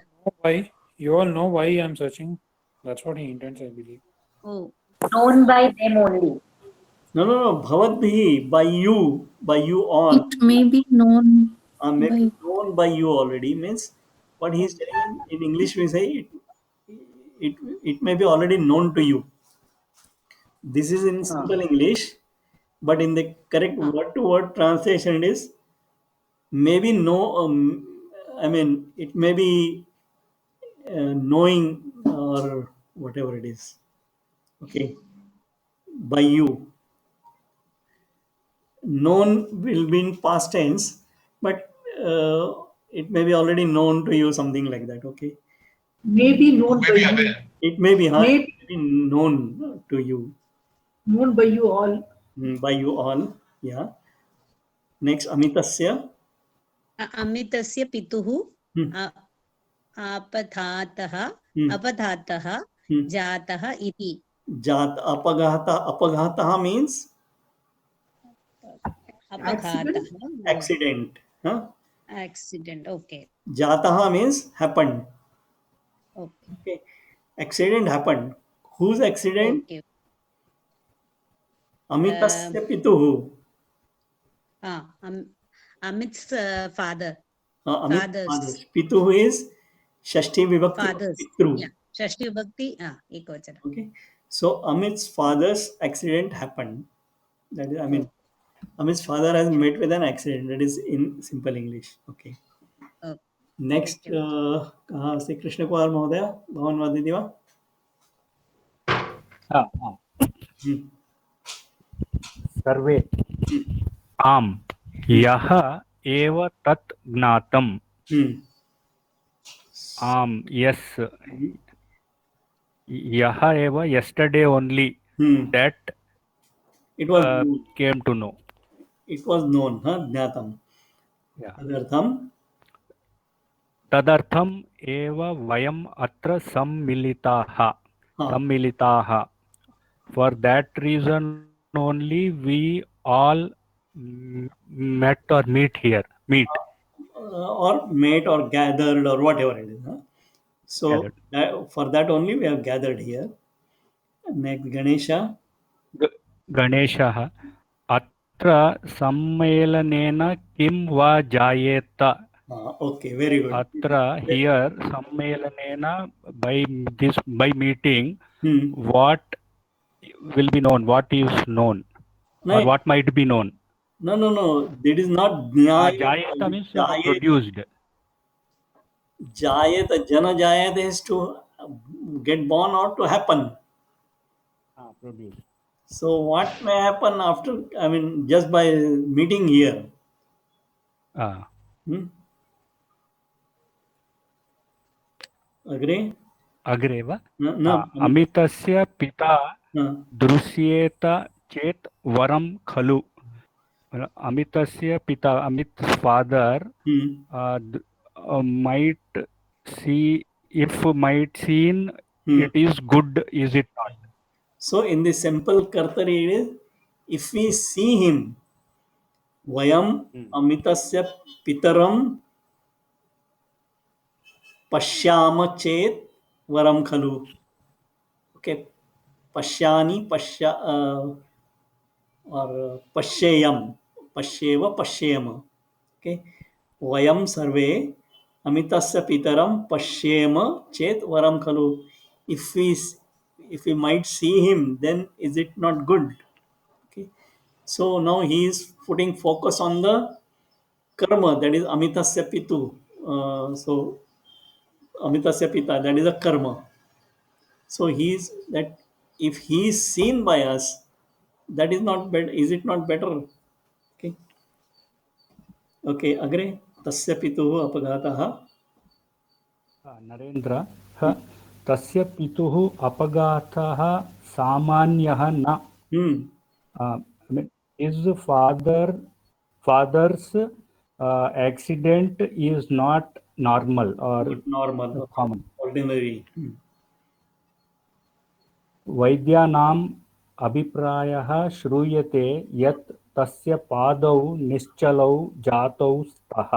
You all know why I'm searching. That's what he intends, I believe. Oh. Known by them only. No. Bhavadbihi, by you all. It may be known. Maybe known by you already means what he is telling in English. We say it may be already known to you. This is in simple English, but in the correct word-to-word translation it is maybe no. I mean, it may be knowing or whatever it is. Okay, by you. Known will be in past tense, but it may be already known to you, something like that. Okay. Maybe known by you. aware. It may be Maybe known to you. known by you all. By you all. Yeah. Next, Amitasya. Amitasya pituhu apathatah jatah iti. Apaghatah means accident. Accident. Okay. Jataha means happened. Okay. Accident happened. Whose accident? Okay. Amitasya pituhu. Amit's father. Fathers. Pituhu is Shashti Vibhakti. Fathers. Pitru. Yeah. Shashti Vibhakti. Ekvachana. Okay. So Amit's father's accident happened. That is, I mean, Amit's father has met with an accident. That is in simple English. Okay. Next, Sri Krishna Kumar Mahodaya, Bhavan Vaditi va? सर्वे आम यह एव तत् ज्ञातम्. Yes, यह एव yesterday only that it was came to know. It was known, ज्ञातम्. तदर्थम एव वयम् अत्र सम्मिलिताः. For that reason only we all met or meet. Or met or gathered or whatever it is. So for that only we have gathered here. Next, Ganesha. Ganeshah atra sammelanena kim va jayeta. Okay, very good. Atra here sammelanena by meeting what will be known, what is known, or what might be known. No. That is not Jayeta means produced. Jayeta, Jana Jayeta is to get born or to happen. produced. So what may happen after, I mean, just by meeting here? Ah. Agree? Agre va? No, Amitasya pita दृश्येत चेत varam khalu. Amitasya pita, Amit's father might see, if might seen, it is good, is it not? So in the simple Kartari, it is, if we see him, Vayam Amitasya Pitaram Pashyama Chet Varam Khalu. Okay. Pashyani, or Pashyayam. Pashyeva, Pashyema. Okay. Vayam Sarve Amitasya Pitaram Pashyema Chet Varam Khalu. If we might see him, then is it not good? Okay. So now he is putting focus on the karma, that is Amitasya Pitu. So Amitasya Pita, that is a karma. So he is that if he is seen by us, that is not better. Is it not better? Okay. Okay. Agre tasya pituhu apagataha. Narendra, tasya pituhu apagataha samanyaha na. I mean, his father's accident is not normal or normal, common. Ordinary. वैद्यानाम् अभिप्रायः श्रूयते यत् तस्य पादौ निश्चलौ जातौ स्तः.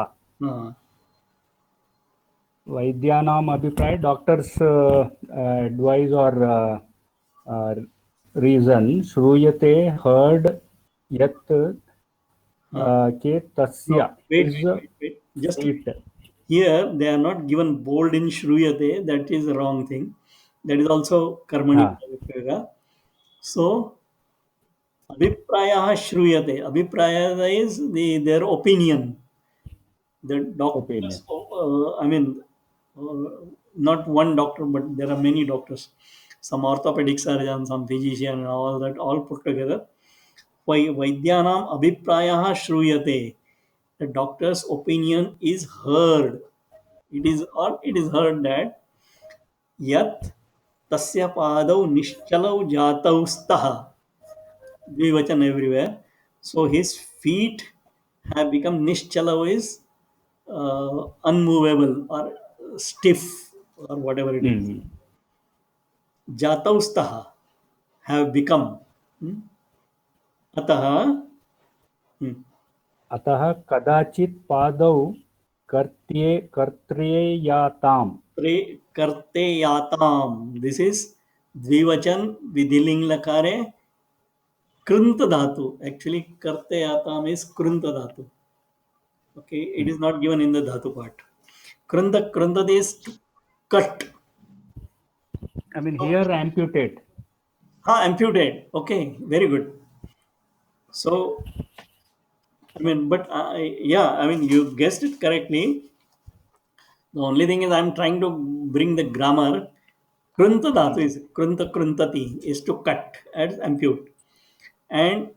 वैद्यानाम् अभिप्राय, doctors advice or reason, श्रूयते heard यत् के तस्य Wait. Just here they are not given bold in Shruyate. That is the wrong thing. That is also Karmani. So Abhipraya Shruyate. Abhipraya is their opinion. The doctors, not one doctor, but there are many doctors. Some orthopedic surgeon, some physician, and all that, all put together. Vaidyanam Abhipraya Shruyate. The doctor's opinion is heard. It is heard that Yat Tasya Padau Nishchalau Jatau Staha. Dvivachan everywhere. So his feet have become Nishchalau is unmovable or stiff or whatever it is. Jatau Staha have become. Ataha. अतः कदाचित् पादौ कर्त्येयाताम्. Karteyatam. This is Dvivachan Vidhiling Lakare Krunta Dhatu. Actually, Karteyatam is Krunta Dhatu. Okay, it is not given in the Dhatu part. Krunta is to cut. I mean, here amputate. Amputate. Okay, very good. So, I mean, but you guessed it correctly. The only thing is I'm trying to bring the grammar. Krunta dhatu is kruntati is to cut and ampute. And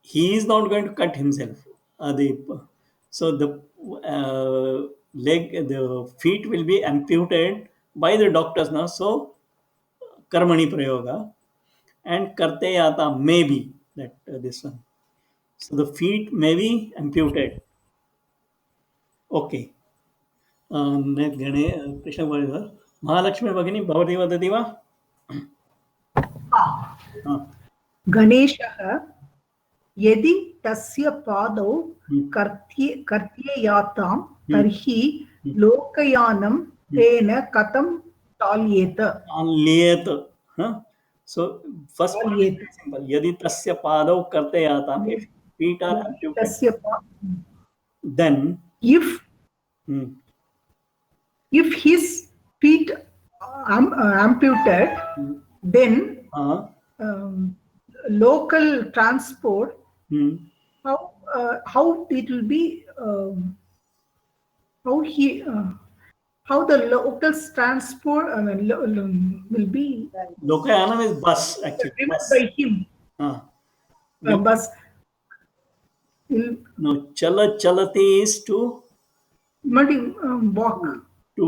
he is not going to cut himself. So the the feet will be amputated by the doctors now. So karmani prayoga and karteyata may be that this one. So the feet may be amputated. Okay. Krishna Mahalakshmi भगिनी भवती वदति वा? गणेशः यदि तस्य पादौ कर्त्येयातां तर्हि लोकयानं तेन कथं चालयेत? So first one is simple. यदि तस्य पादौ कर्तयातां, if feet are amputated, then if his feet amputated, then local transport, how it will be, how the local transport will be Lokayanam is bus actually. driven Bus. by him. Ah. Bus will No, chalati is to walk. to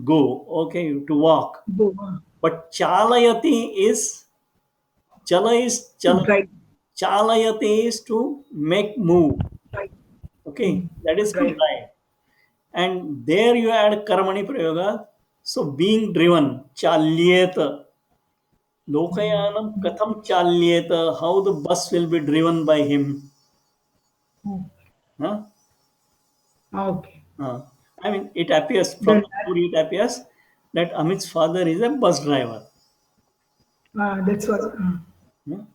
go. Okay, to walk. Go. But chalayati is Drive. chalayati is to make move. Drive. Okay, that is to Drive. drive. And there you add karmani prayoga. So being driven, chalyeta. Lokayanam katham chalyeta. How the bus will be driven by him. Huh? Okay. I mean, it appears from the story, it appears that Amit's father is a bus driver. That's what.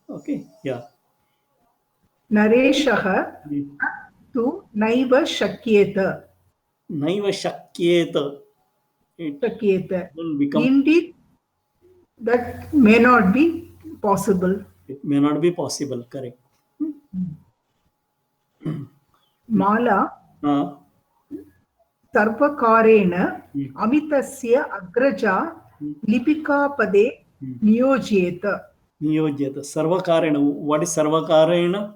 Okay, yeah. Nareshah tu naiva shakyeta. Naiva shakyeta. It Shakyeta. will become. Indeed, that may not be possible. It may not be possible. Correct. Mala sarvakareణ amitasya agraja lipikapade niyojyeta. Niyojyeta. Sarvakarena. What is sarvakarena?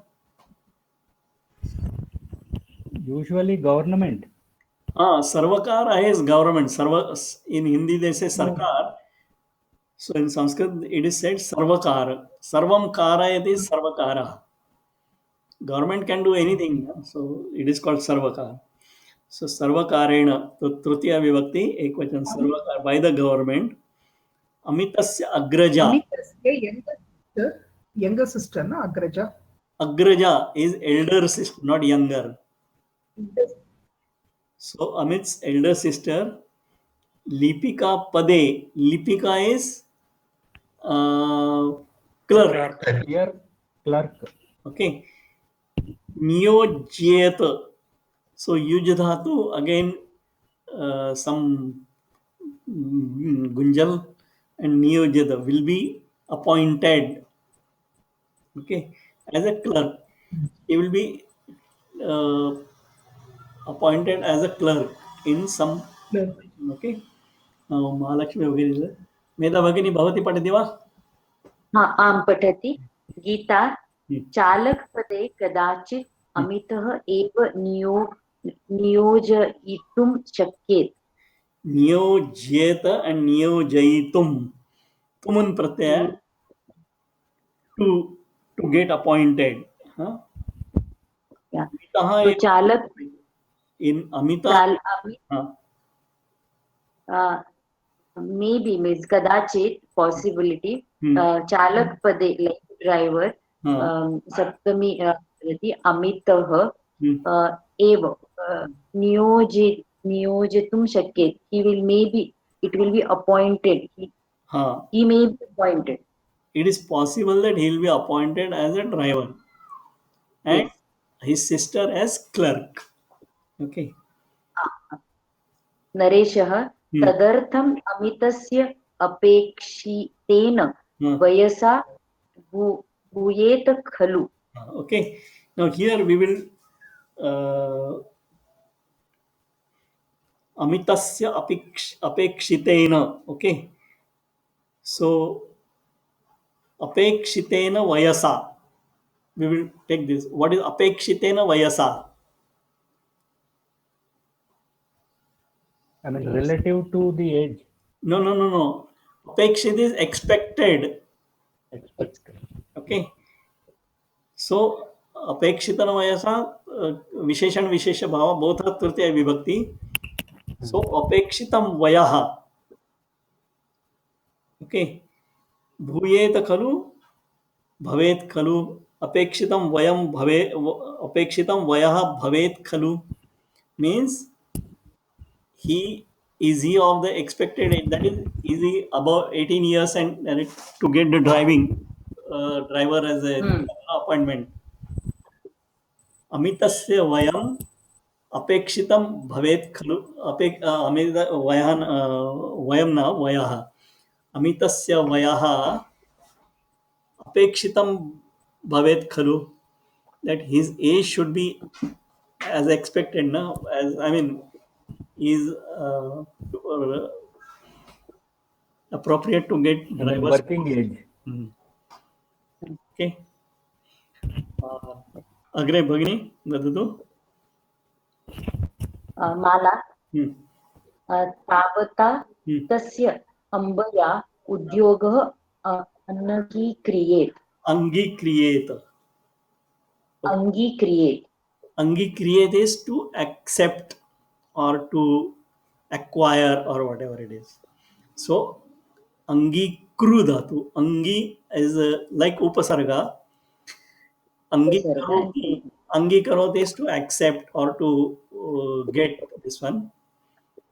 Usually government. Sarvakara is government. Sarva, in Hindi they say sarkar. So in Sanskrit it is said sarvakara. Sarvam karayati is sarvakara. Government can do anything. So it is called sarvakara. So sarvakarena. So tritiya vibhakti ekvachan sarvakara by the government. Amitasya agraja. Amitasya younger sister, na agraja. Agraja is elder sister, not younger. So Amit's elder sister, Lipika Pade. Lipika is clerk. Here, clerk. Okay. Niyojyeta. So Yujadhatu, again some Gunjal and Niyojyeta will be appointed. Okay. As a clerk. He will be appointed as a clerk in some. Okay. Now Mahalakshmi Bhagini is Meda Bhagini Bhavati Patati va? आं पठति गीता चालकपदे कदाचित् अमितः एव नियोजयितुं शक्येत. Niyojyeta and niyojayitum. Tumun pratyaya to get appointed. Yeah. So चालक in Amita. maybe means kadachit possibility. Chalak pade like driver. Saptami amitah eva niyojitum shakyet. He will maybe it will be appointed. He may be appointed. It is possible that he will be appointed as a driver and his sister as clerk. Okay. Nareshah tadartham amitasya apekshitena vayasa bhuyet khalu. Okay. Now here we will amitasya apekshitena. Okay. So apekshitena vayasa. We will take this. What is apekshitena vayasa? I mean, relative to the age. No. Apekshit is expected. Okay. So apekshitana vayasa visheshan vishesha bhava both are tritiya vibhakti. So apekshitam vayaha. Okay. Bhuyet khalu bhavet khalu apekshitam vayam bhave apekshitam vayaha bhavet khalu means he of the expected age, that is he above 18 years and to get the driver as a appointment. Amitasya vayam apekshitam bhavet khalu vayam na vayaha. Amitasya vayaha apekshitam bhavet khalu, that his age should be as expected now, as I mean is appropriate to get driver's working age. Okay. अग्रे भगिनी वदतु. माला तावता तस्य अम्बया उद्योगः अङ्गीक्रियेत. Angicreate is to accept or to acquire or whatever it is. So angikru dhatu. Angi is like upasarga. Angikaroti is to accept or to get this one.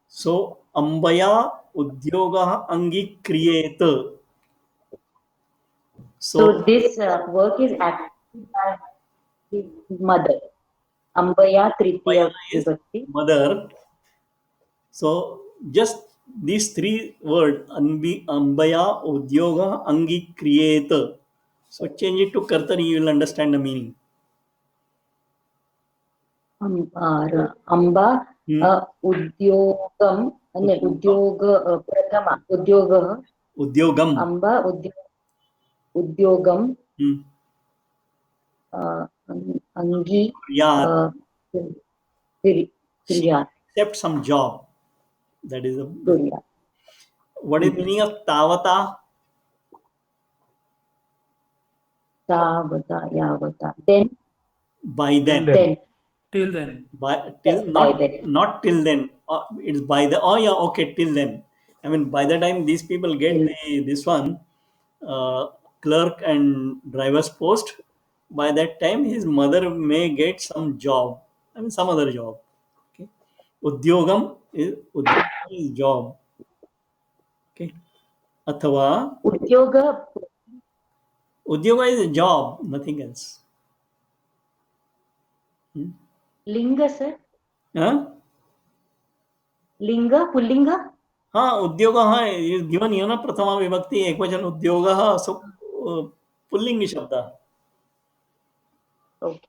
So ambaya udyoga angicreate. So this work is acted by his mother. Ambaya Tritiya Vibhakti. Mother. So just these three words, Ambaya, Udyoga, Angicreate. So change it to Kartari, you will understand the meaning. Amba Udyogam, Udyoga Prathama, Udyogam. Amba Udyogam. Angi Accept some job. That is what is the meaning of Tavata? Tavata, Yavata. Then. By then. Till then. Not till then. It's by the. Oh yeah, okay, till then. I mean, by the time these people get this one, clerk and driver's post, by that time his mother may get some job. I mean, some other job. Okay. Udyogam is job. Okay. Athava. Udyoga is a job, nothing else. Linga, sir? Huh? Linga, Pullinga? हाँ उद्योगः is given here ना प्रथमा विभक्ति एकवचन उद्योगः so pulling शब्द. Okay.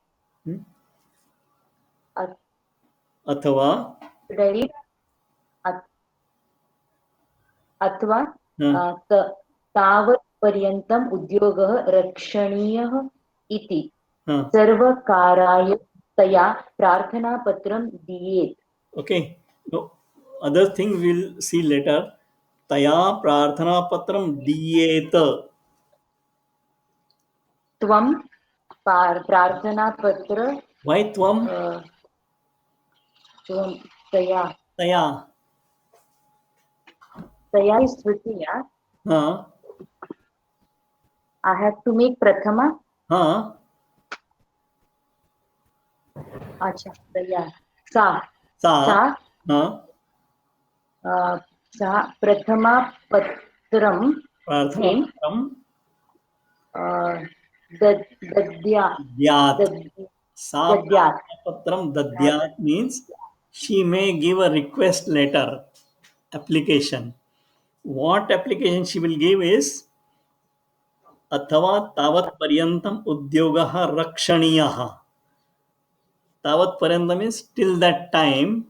अथवा अथवा तावत् पर्यन्तम् उद्योगः रक्षणीयः इति सर्वकाराय तया प्रार्थनापत्रं दीयेत्. Okay. No, other thing we'll see later. Taya प्रार्थनापत्रं दीयेत. त्वं प्रार्थनापत्र. Why त्वं? Taya. Taya is Tritiya. I have to make Prathama. Acha, Taya. Sa Prathama Patram. Patram dadyat means she may give a request letter, application. What application she will give is अथवा तावत् पर्यंतम उद्योगः रक्षणीयः. तावत् पर्यंतम means till that time.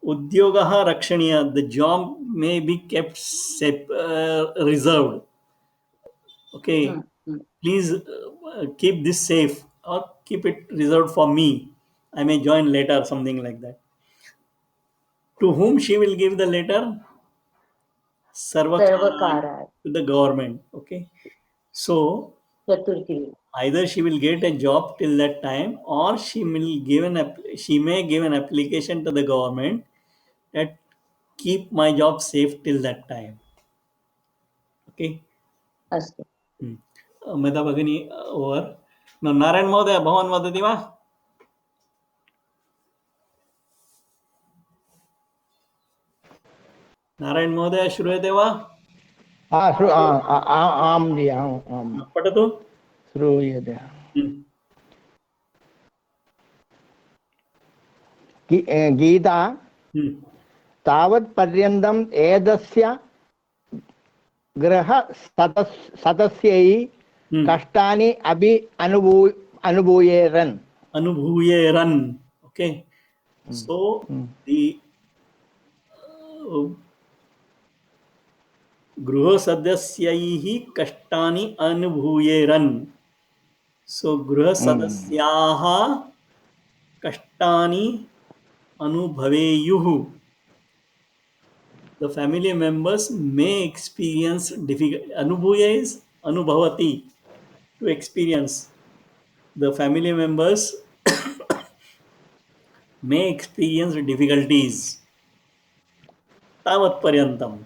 Udyogah rakshaniya, the job may be kept reserved. Okay, please keep this safe or keep it reserved for me. I may join later, something like that. To whom she will give the letter? Sarvakara, to the government. Okay, so either she will get a job till that time, or she may give an application to the government that keep my job safe till that time. Okay. Meta Bhagini over. No, Narayan Mohdaya, Bhavan vadati va? Narayan Mohdaya श्रूयते वा? आम् जी पठतु. श्रूयते. गीता तावत् पर्यन्तम् एतस्य गृह सदस्यै कष्टानि अपि अनुभूयेरन्. Okay. So the गृह सदस्यैः कष्टानि अनुभूयेरन्. So गृह सदस्याः कष्टानि अनुभवेयुः. The family members may experience difficult. Anubhuya is anubhavati, to experience. The family members may experience difficulties. Tavat paryantam.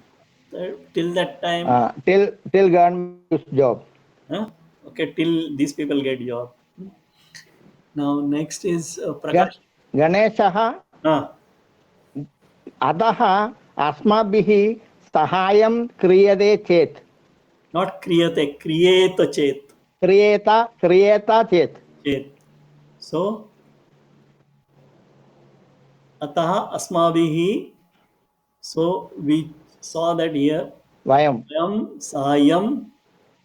Till that time. Till government job. Okay, till these people get job. Now next is Prakash. Ganeshah. Adaha अस्माभिः सहायं क्रियते चेत्. Not kriyate, kriyeta chet. क्रियेता चेत्. So atah asmabihi. So we saw that here. Vayam sahayam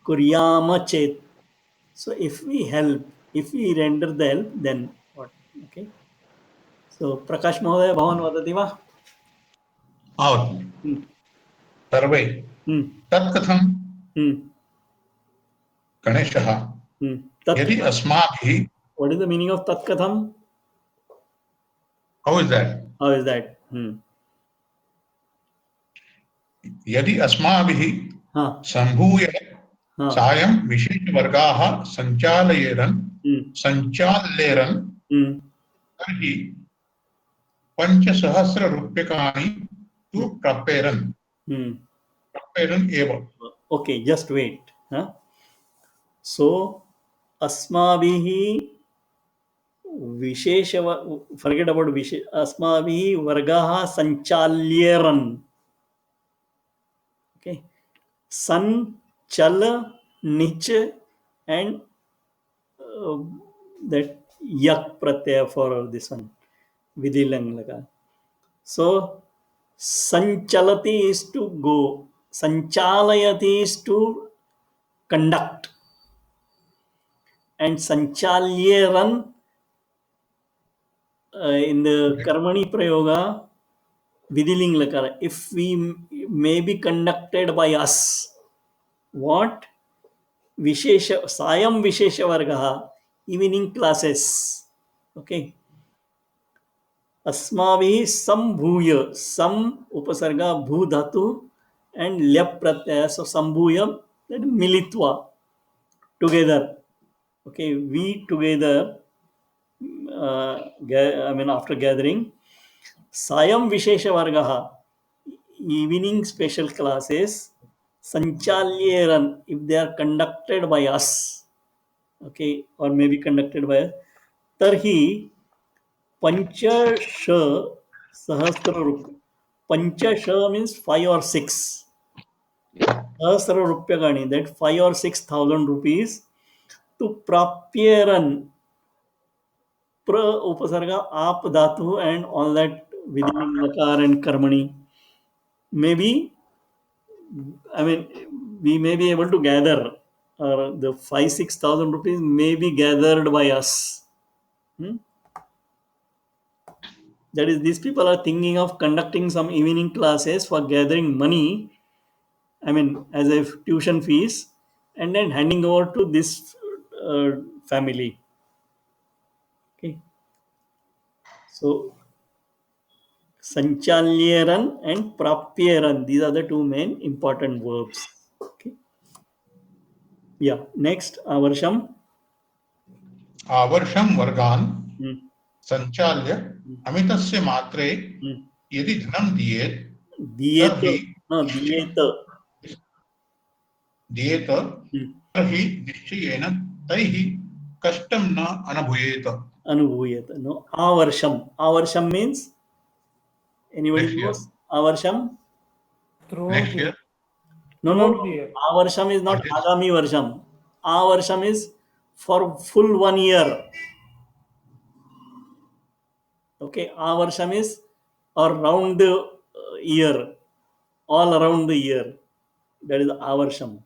kuryama chet. So if we help, if we render the help, then what? Okay. So Prakash Mahodaya Bhavan vadati va? सर्वे तत्कथं गणेशः यदि अस्माभिः. What is the meaning of tatkatham? How is that? How is that? यदि अस्माभिः सम्भूय सायं विशेषवर्गाः सञ्चाल्येरन् तर्हि 5,000 रूप्यकाणि तु प्राप्येरन् एव. Okay, just wait. So अस्माभिः विशेष, forget about विशेष, अस्माभिः वर्गाः सञ्चाल्येरन्. Okay, sun, chal, nich, and that yak pratyaya for this one, vidilang laga. So sanchalati is to go, sanchalayati is to conduct, and sanchalyeran in the karmani prayoga vidiling lakara, if we may be conducted by us. What? Vishesha, sayam vishesha vargaha, evening classes. Okay. अस्माभिः संभूय, sam upasarga bhu dhatu and lyap pratyaya, so sambhuyam, that militva, together. Okay, we together, after gathering, sayam vishesha vargaha, evening special classes, sanchalyeran, if they are conducted by us, okay, or maybe conducted by us, tarhi panchasha sahasra rupya. Panchasha means 5 or 6. Sahasra rupyagani, that 5 or 6,000 rupees to prapyeran, pra upasarga ap dhatu and all that within lakar and karmani. Maybe, we may be able to gather, or the 5,000-6,000 rupees may be gathered by us. That is, these people are thinking of conducting some evening classes for gathering money, as a tuition fees, and then handing over to this family. Okay. So, sanchalyeran and prapyeran, these are the two main important verbs. Okay. Yeah. Next, avarsham. आवर्षं वर्गान् संचाल्य अमितस्य मात्रे यदि धनं दीयेत तर्हि निश्चयेन तैः कष्टं न अनुभूयेत. No, avarsham. Avarsham means, anybody knows avarsham? Next year. No. Avarsham is not agami varsham. Avarsham is for full 1 year. Okay, avarsham is around the year, all around the year. That is avarsham.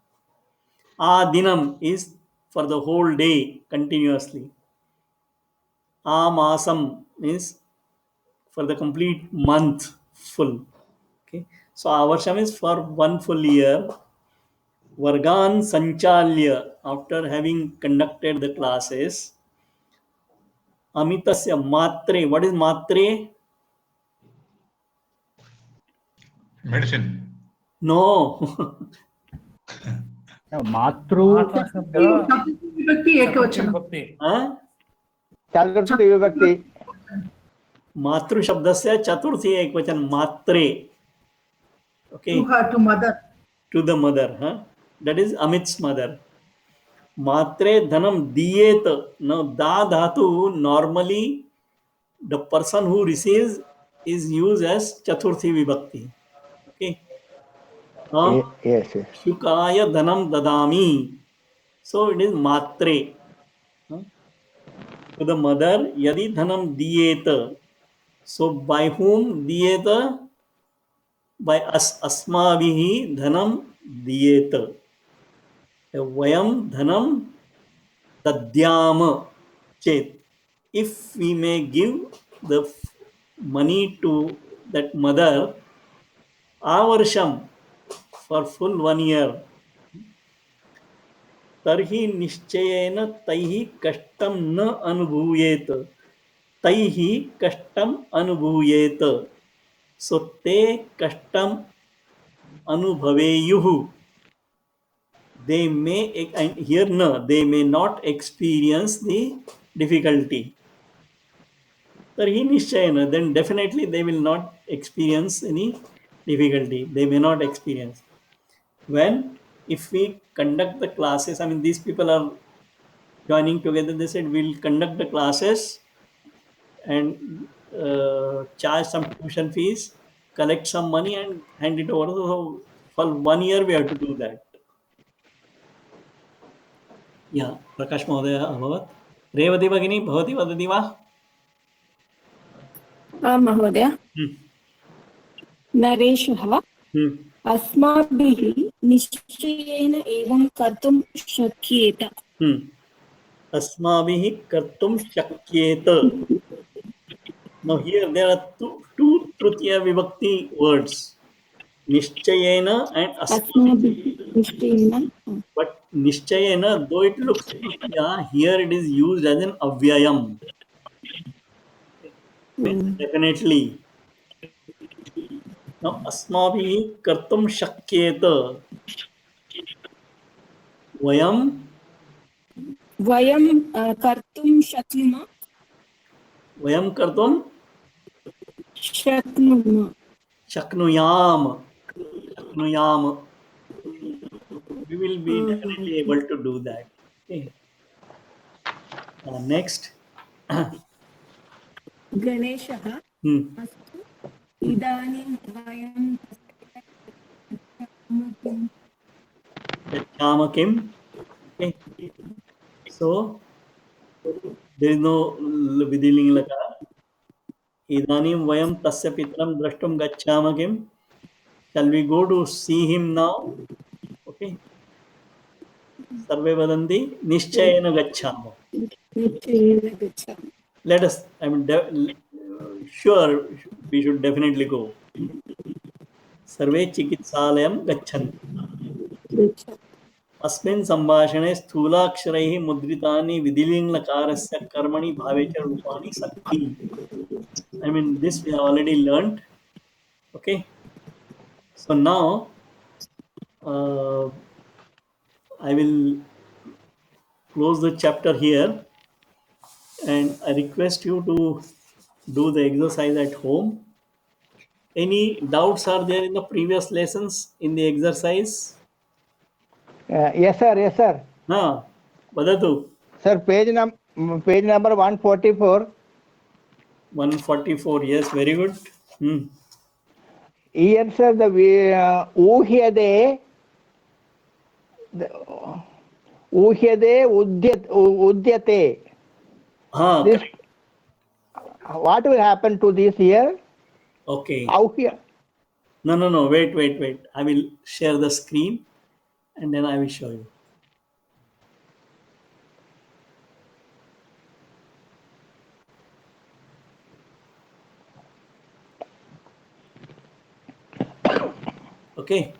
Adinam is for the whole day continuously. Amasam means for the complete month full. Okay, so avarsham is for one full year. Vargan sanchalya, after having conducted the classes. Amitasya matre. What is matre? Medicine. No. Matru. विभक्ति एकवचनं Huh? चतुर्थी विभक्ति मातृ शब्दस्य चतुर्थी एकवचन मात्रे. Okay, to her, to mother. to the mother, huh? That is Amit's mother. Matre dhanam diyet. Now da dhatu, normally the person who receives is used as chaturthi vibhakti. Okay. yes, yes. Shukaya dhanam dadami. So it is matre. Huh? To the mother, yadi dhanam diyet. So by whom diyet? By us, asmavihi dhanam diyet. Vayam dhanam dadyam chet. If we may give the money to that mother, avarsham, for full 1 year, tarhi nischayena taihi kashtam na anubhuyet. Taihi kashtam anubhuyet. So te kashtam anubhaveyuhu. They may, and here no, they may not experience the difficulty. Tarhi nishchayana, then definitely they will not experience any difficulty. They may not experience. When, if we conduct the classes, I mean, these people are joining together, they said, we'll conduct the classes and charge some tuition fees, collect some money and hand it over. So for 1 year, we have to do that. Yeah, Prakash Mahodaya अभवत्. रेवती भगिनी भवती वदति वा? आं महोदय नरेशः अस्माभिः निश्चयेन एवं कर्तुं शक्येत अस्माभिः कर्तुं शक्येत. Now here there are two tritiya vibhakti words, nischayena and अस्माभिः निश्चयेन but nischayena, though it looks tritiya, here it is used as an avyayam. Definitely. Now asmaभिः कर्तुं शक्येत. Vayam कर्तुं शक्नुमः Vayam kartum शक्नुमः shaknuyam. Shaknuyam. We will be definitely able to do that. Okay. Next. गणेशः अस्तु इदानीं वयं Gacchama kim. Okay. So there is no vidiling lakara. Idanim vayam tasya pitram drashtum gacchama kim. Shall we go to see him now? Okay. Sarve vadanti nischayena gacchama. Let us, I mean, sure, we should definitely go. Sarve chikitsalayam gachanti. अस्मिन् संभाषणे स्थूलाक्षरैः मुद्रितानि विधिलिङ्गकारस्य कर्मणि भावे च रूपाणि सन्ति. I mean, this we have already learned. Okay. So now I will close the chapter here, and I request you to do the exercise at home. Any doubts are there in the previous lessons in the exercise? Yes, sir. Yes, sir. No. Vadatu. Sir, page number 144. 144. Yes, very good. Here, sir, the uhyade udyate. This, what will happen to this here? Okay. How here? No. Wait. I will share the screen and then I will show you. Okay.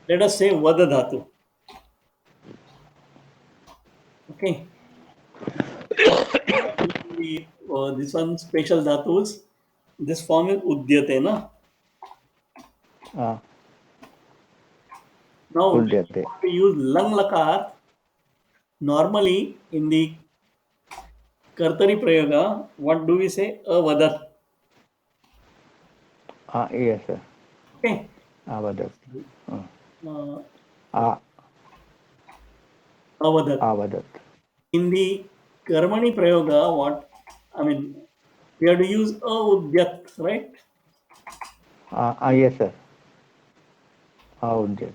Let us say Vada Dhatu. Okay. This one special dhatus. This form is Udyate, na? Now, Udyate. we use Lang Lakar. Normally, in the Kartari Prayoga, what do we say? Avadat. Yes, sir. Okay. Avadat. Avadat. Avadat. In the Karmani Prayoga, we have to use Udyat, right? Yes, sir. Udyat.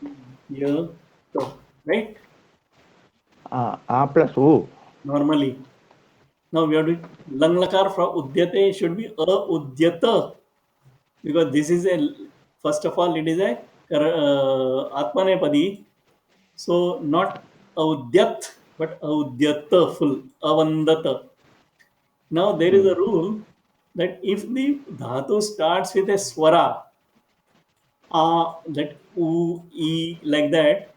Yeah. So, right? A plus U. Normally. Now we have to Lang Lakar from Udyate should be Udyata, because this is first of all, it is a Atmanepadi. So not Audyat, but Audyata full, Avandata. Now there is a rule that if the dhatu starts with a swara, that U, E, like that,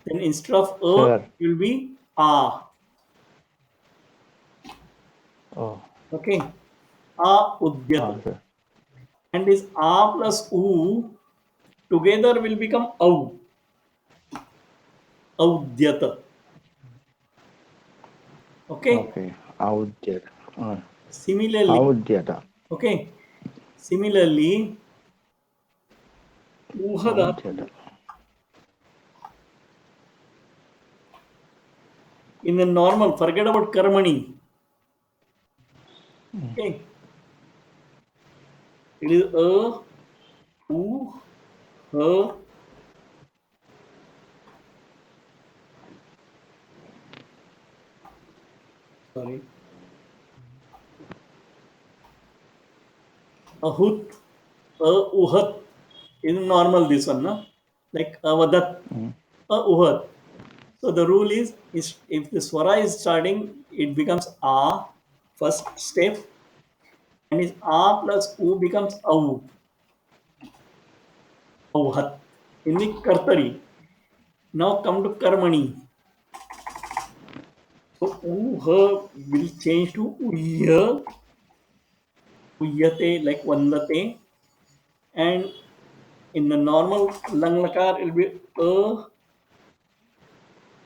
then instead of Sure. it will be A. Oh. Okay. A Udyata. Sir. And this A plus U together will become Au. Audyata. Okay. Okay. Udyat. Similarly, Udyata. okay. Similarly, Uhada. Udyata. In the normal, forget about Karmani. Okay. It is A, U, H. Sorry. Ahut, Uhat. In normal, this one, na? Like Avadat, Uhat. So the rule is if the swara is starting, it becomes A, first step, and is A plus U becomes Au. Auhat. In the Kartari. Now come to Karmani. So Uha will change to Uyya, Uyyate, like Vandate, and in the normal Lang Lakar, it will be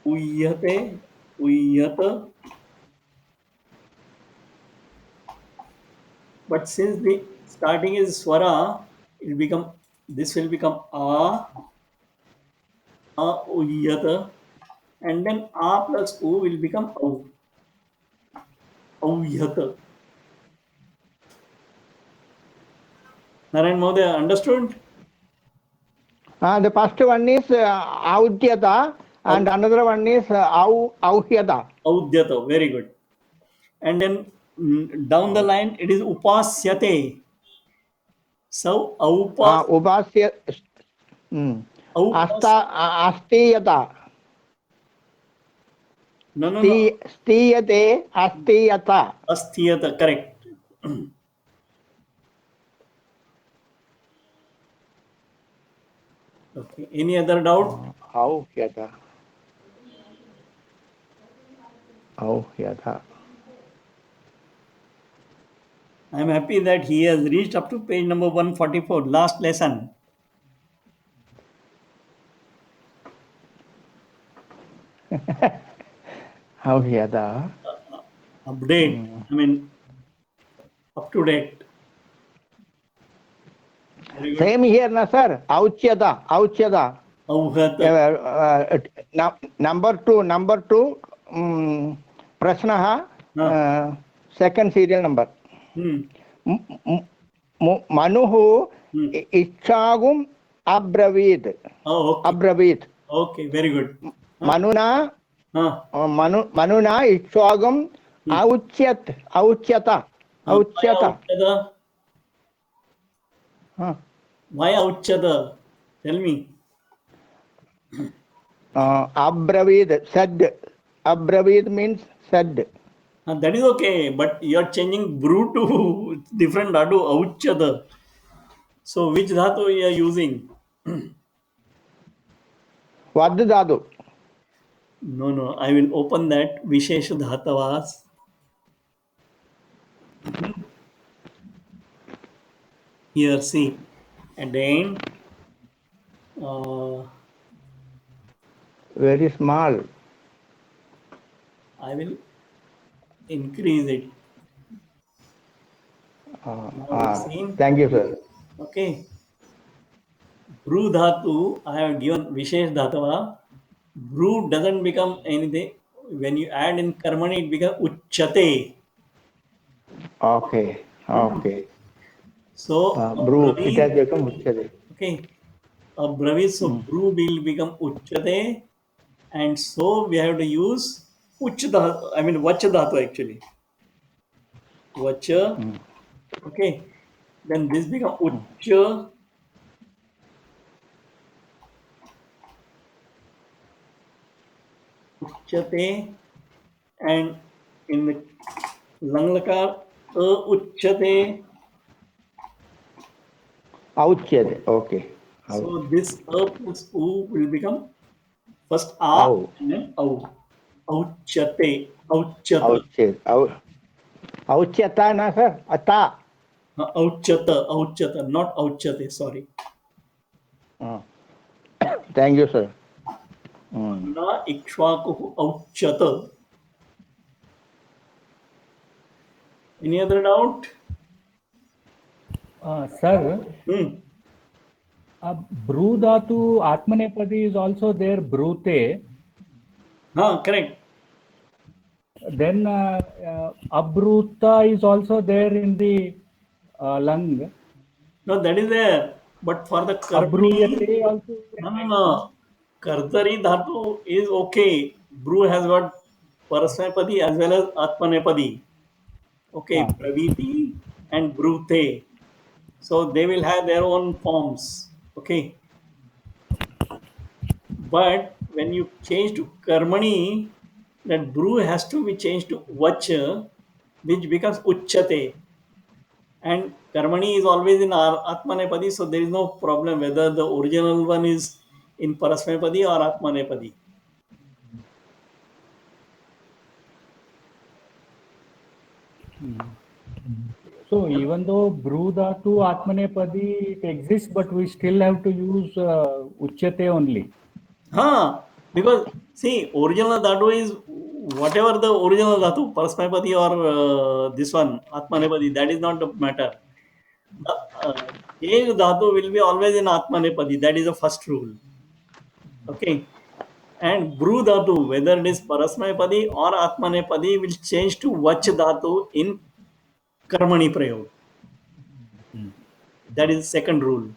Uyyate, Uyyata. But since the starting is Swara, this will become A, Uyyata, and then A plus U will become Au, Auyyata. Narayan Mohdaya, understood? The first one is Audyata and another one is Auhyata. Audyata, very good. And then down the line, it is Upasyate. So, Upasya. Astiyata. No. Stiyate, Astiyata. Asthiyata, correct. Okay. Any other doubt? Auhyata. Auhyata. I am happy that he has reached up to page number 144, last lesson. Auhyata. Update. Up to date. Same here, na sir. Auchyata. Auchyata. Number two. Prashnaha. Second serial number. Manuhu Ichagum Abravid. Oh, okay. Abravid. Okay, very good. Manuna Ichagum Auchyata. Why Auchyata? Tell me. Abravid said. Abravid means said. That is okay, but you are changing brew to different dhatu, Auchyata. So which dhatu you are using? Vad dhatu. No, I will open that Vishesh Dhatavas. Here, see, at the end, Very small. I will increase it. Seen? Thank you, sir. Okay. Bru Dhatu, I have given Vishesh Dhatava. Bru doesn't become anything. When you add in Karmani, it becomes Uchchate. Okay. So, Brew. It has Abravid, become Uchchate. okay. Abravid, so Bru will become Uchchate. And so we have to use Uch Dhatu, I mean Vach Dhatu actually. Vacha. Okay. Then this becomes Ucha. Uchchate. And in the Langlakar, Uchchate. Auchyate. Okay. So this plus U will become first A Au. and then Au. Auchyate. Auchyata. Auchyate. Auchyata na, sir? Ata. Auchyata, not Auchyate, sorry. Thank you, sir. Na Ikshvaku Auchyata. Any other doubt? Sir, Bru Dhatu Atmanepadi is also there, Brute. Correct. Then Abruta is also there in the lung. No, that is there. But for the Karmani, Abruyate also. no. Kartari Dhatu is okay. Bru has got Parasmapadi as well as Atmanepadi. Okay, Praviti and Brute. So they will have their own forms. Okay. But when you change to Karmani, that Bru has to be changed to Vacha, which becomes Uchchate. And Karmani is always in Atmanepadi, so there is no problem whether the original one is in Parasmapadi or Atmanepadi. So even though Bru Dhatu Atmanepadi it exists, but we still have to use Uchyate only. Because see, original Dhatu is whatever the original Dhatu, Parasmapadi or this one, Atmanepadi, that is not the matter. The Dhatu will be always in Atmanepadi, that is the first rule. Okay. And Bru Dhatu, whether it is Parasmapadi or Atmanepadi, will change to Vach Dhatu in Karmani Prayog. That is the second rule.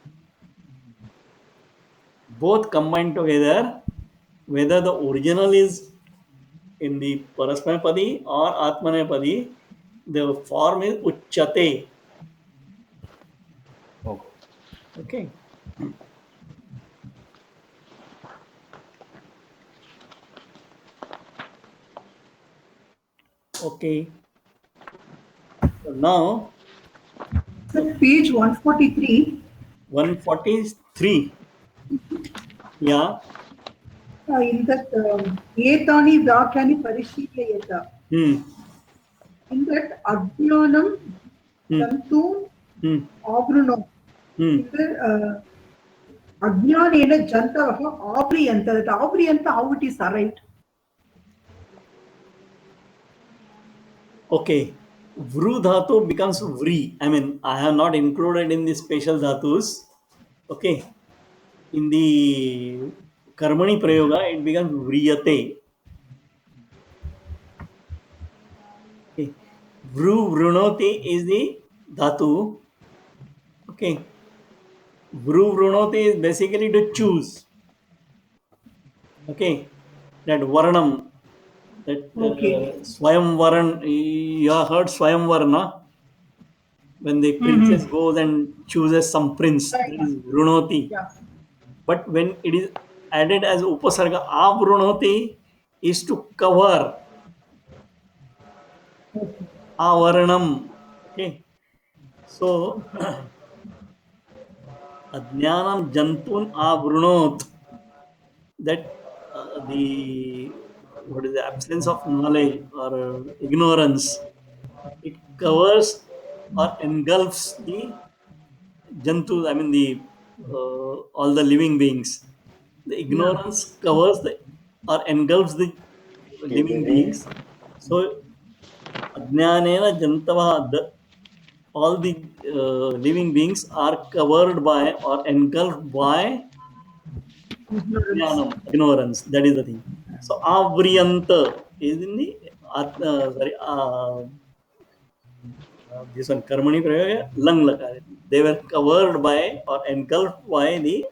Both combined together, whether the original is in the Parasmapadi or Atmanepadi, the form is Uchchate. Okay. Okay. So now, Page 143. 143. Yeah. In that Etani Vakyani Parishiklayata. In that Ajnanam Jantu Abruno. Ajnanena Jantavaha Abriyanta. That Abriyanta, how it is arrived? Okay. Vru Dhatu becomes Vri. I mean, I have not included in the special Dhatus. Okay. In the Karmani Prayoga, it becomes Vriyate. Okay. Vru Vrunoti is the Dhatu. Okay. Vru Vrunoti is basically to choose. Okay. That Varnam. That Swayamvaran, you have heard Swayamvarna? When the princess goes and chooses some prince, that is Vrunoti. But when it is added as Upasarga, Avrunoti is to cover. Avaranam. Okay. So, Ajnanam jantun avrunoth. That the what is the absence of knowledge or ignorance, it covers or engulfs the jantu. I mean the all the living beings. The ignorance covers the or engulfs the living beings. So ajnanena jantava, all the living beings are covered by or engulfed by jnanam, ignorance. That is the thing. So avriyanta is in the this one karmani prayoga lang lakar. They were covered by or engulfed by the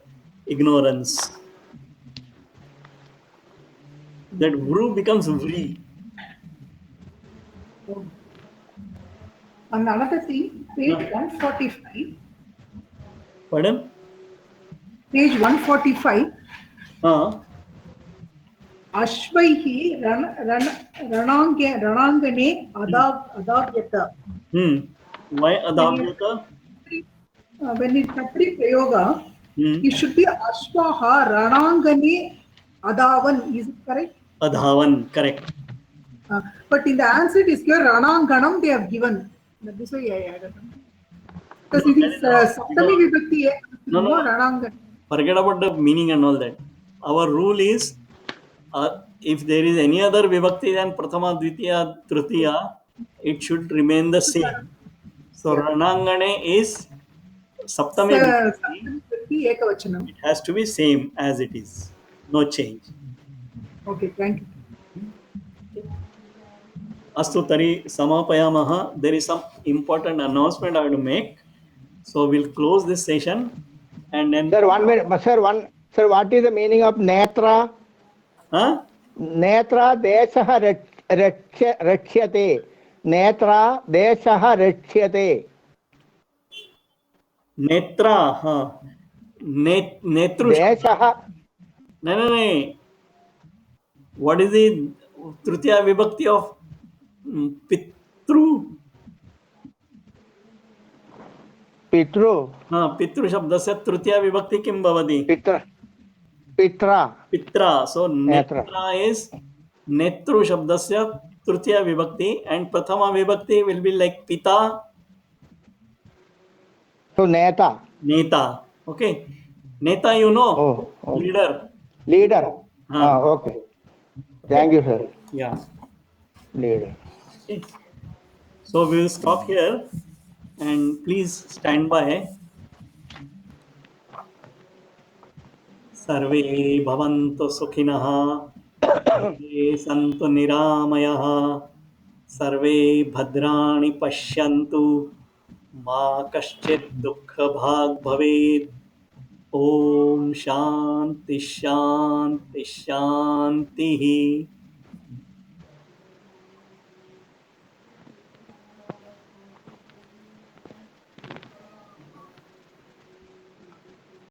ignorance. That vru becomes vri. And another thing, page 145, Pardon? page 145, Ashvaihi ranangane adavyata. Why adavyata? When it's Kapri Prayoga, it should be Ashvaha ranangane adavan. Is it correct? Adhavan, correct. But in the answer it is here rananganam they have given. That is why I don't know. Because it is Saptami Vibhakti. No. Ranangan. Forget about the meaning and all that. Our rule is, if there is any other vibhakti than prathama, dvitiya, tritiya, it should remain the same. So ranangane is saptami vibhakti. Ekavachanam. It has to be same as it is. No change. Okay, thank you. Astu tari samapayamaha. There is some important announcement I have to make. So we'll close this session and then. Sir, 1 minute. Sir, what is the meaning of netra? Huh? Netra desah rakhyate. Netra desah rakhyate. Netra, huh? Netru. Desah. No. What is the tritiya vibhakti of pitru? Pitru. Pitru shabdasya tritiya vibhakti kim bhavati? Pitra. So netra is netru shabdasya tritiya vibhakti, and prathama vibhakti will be like pita. So neta. Okay. Neta, you know. Oh. Leader. Okay. Thank you, sir. Yeah. Leader. Okay. So we will stop here and please stand by. Sarve bhavantu sukhinah, sarve santu niramayah, sarve bhadrani pashyantu, ma kaschit dukkha bhag bhavet. Om Shanti Shanti Shanti.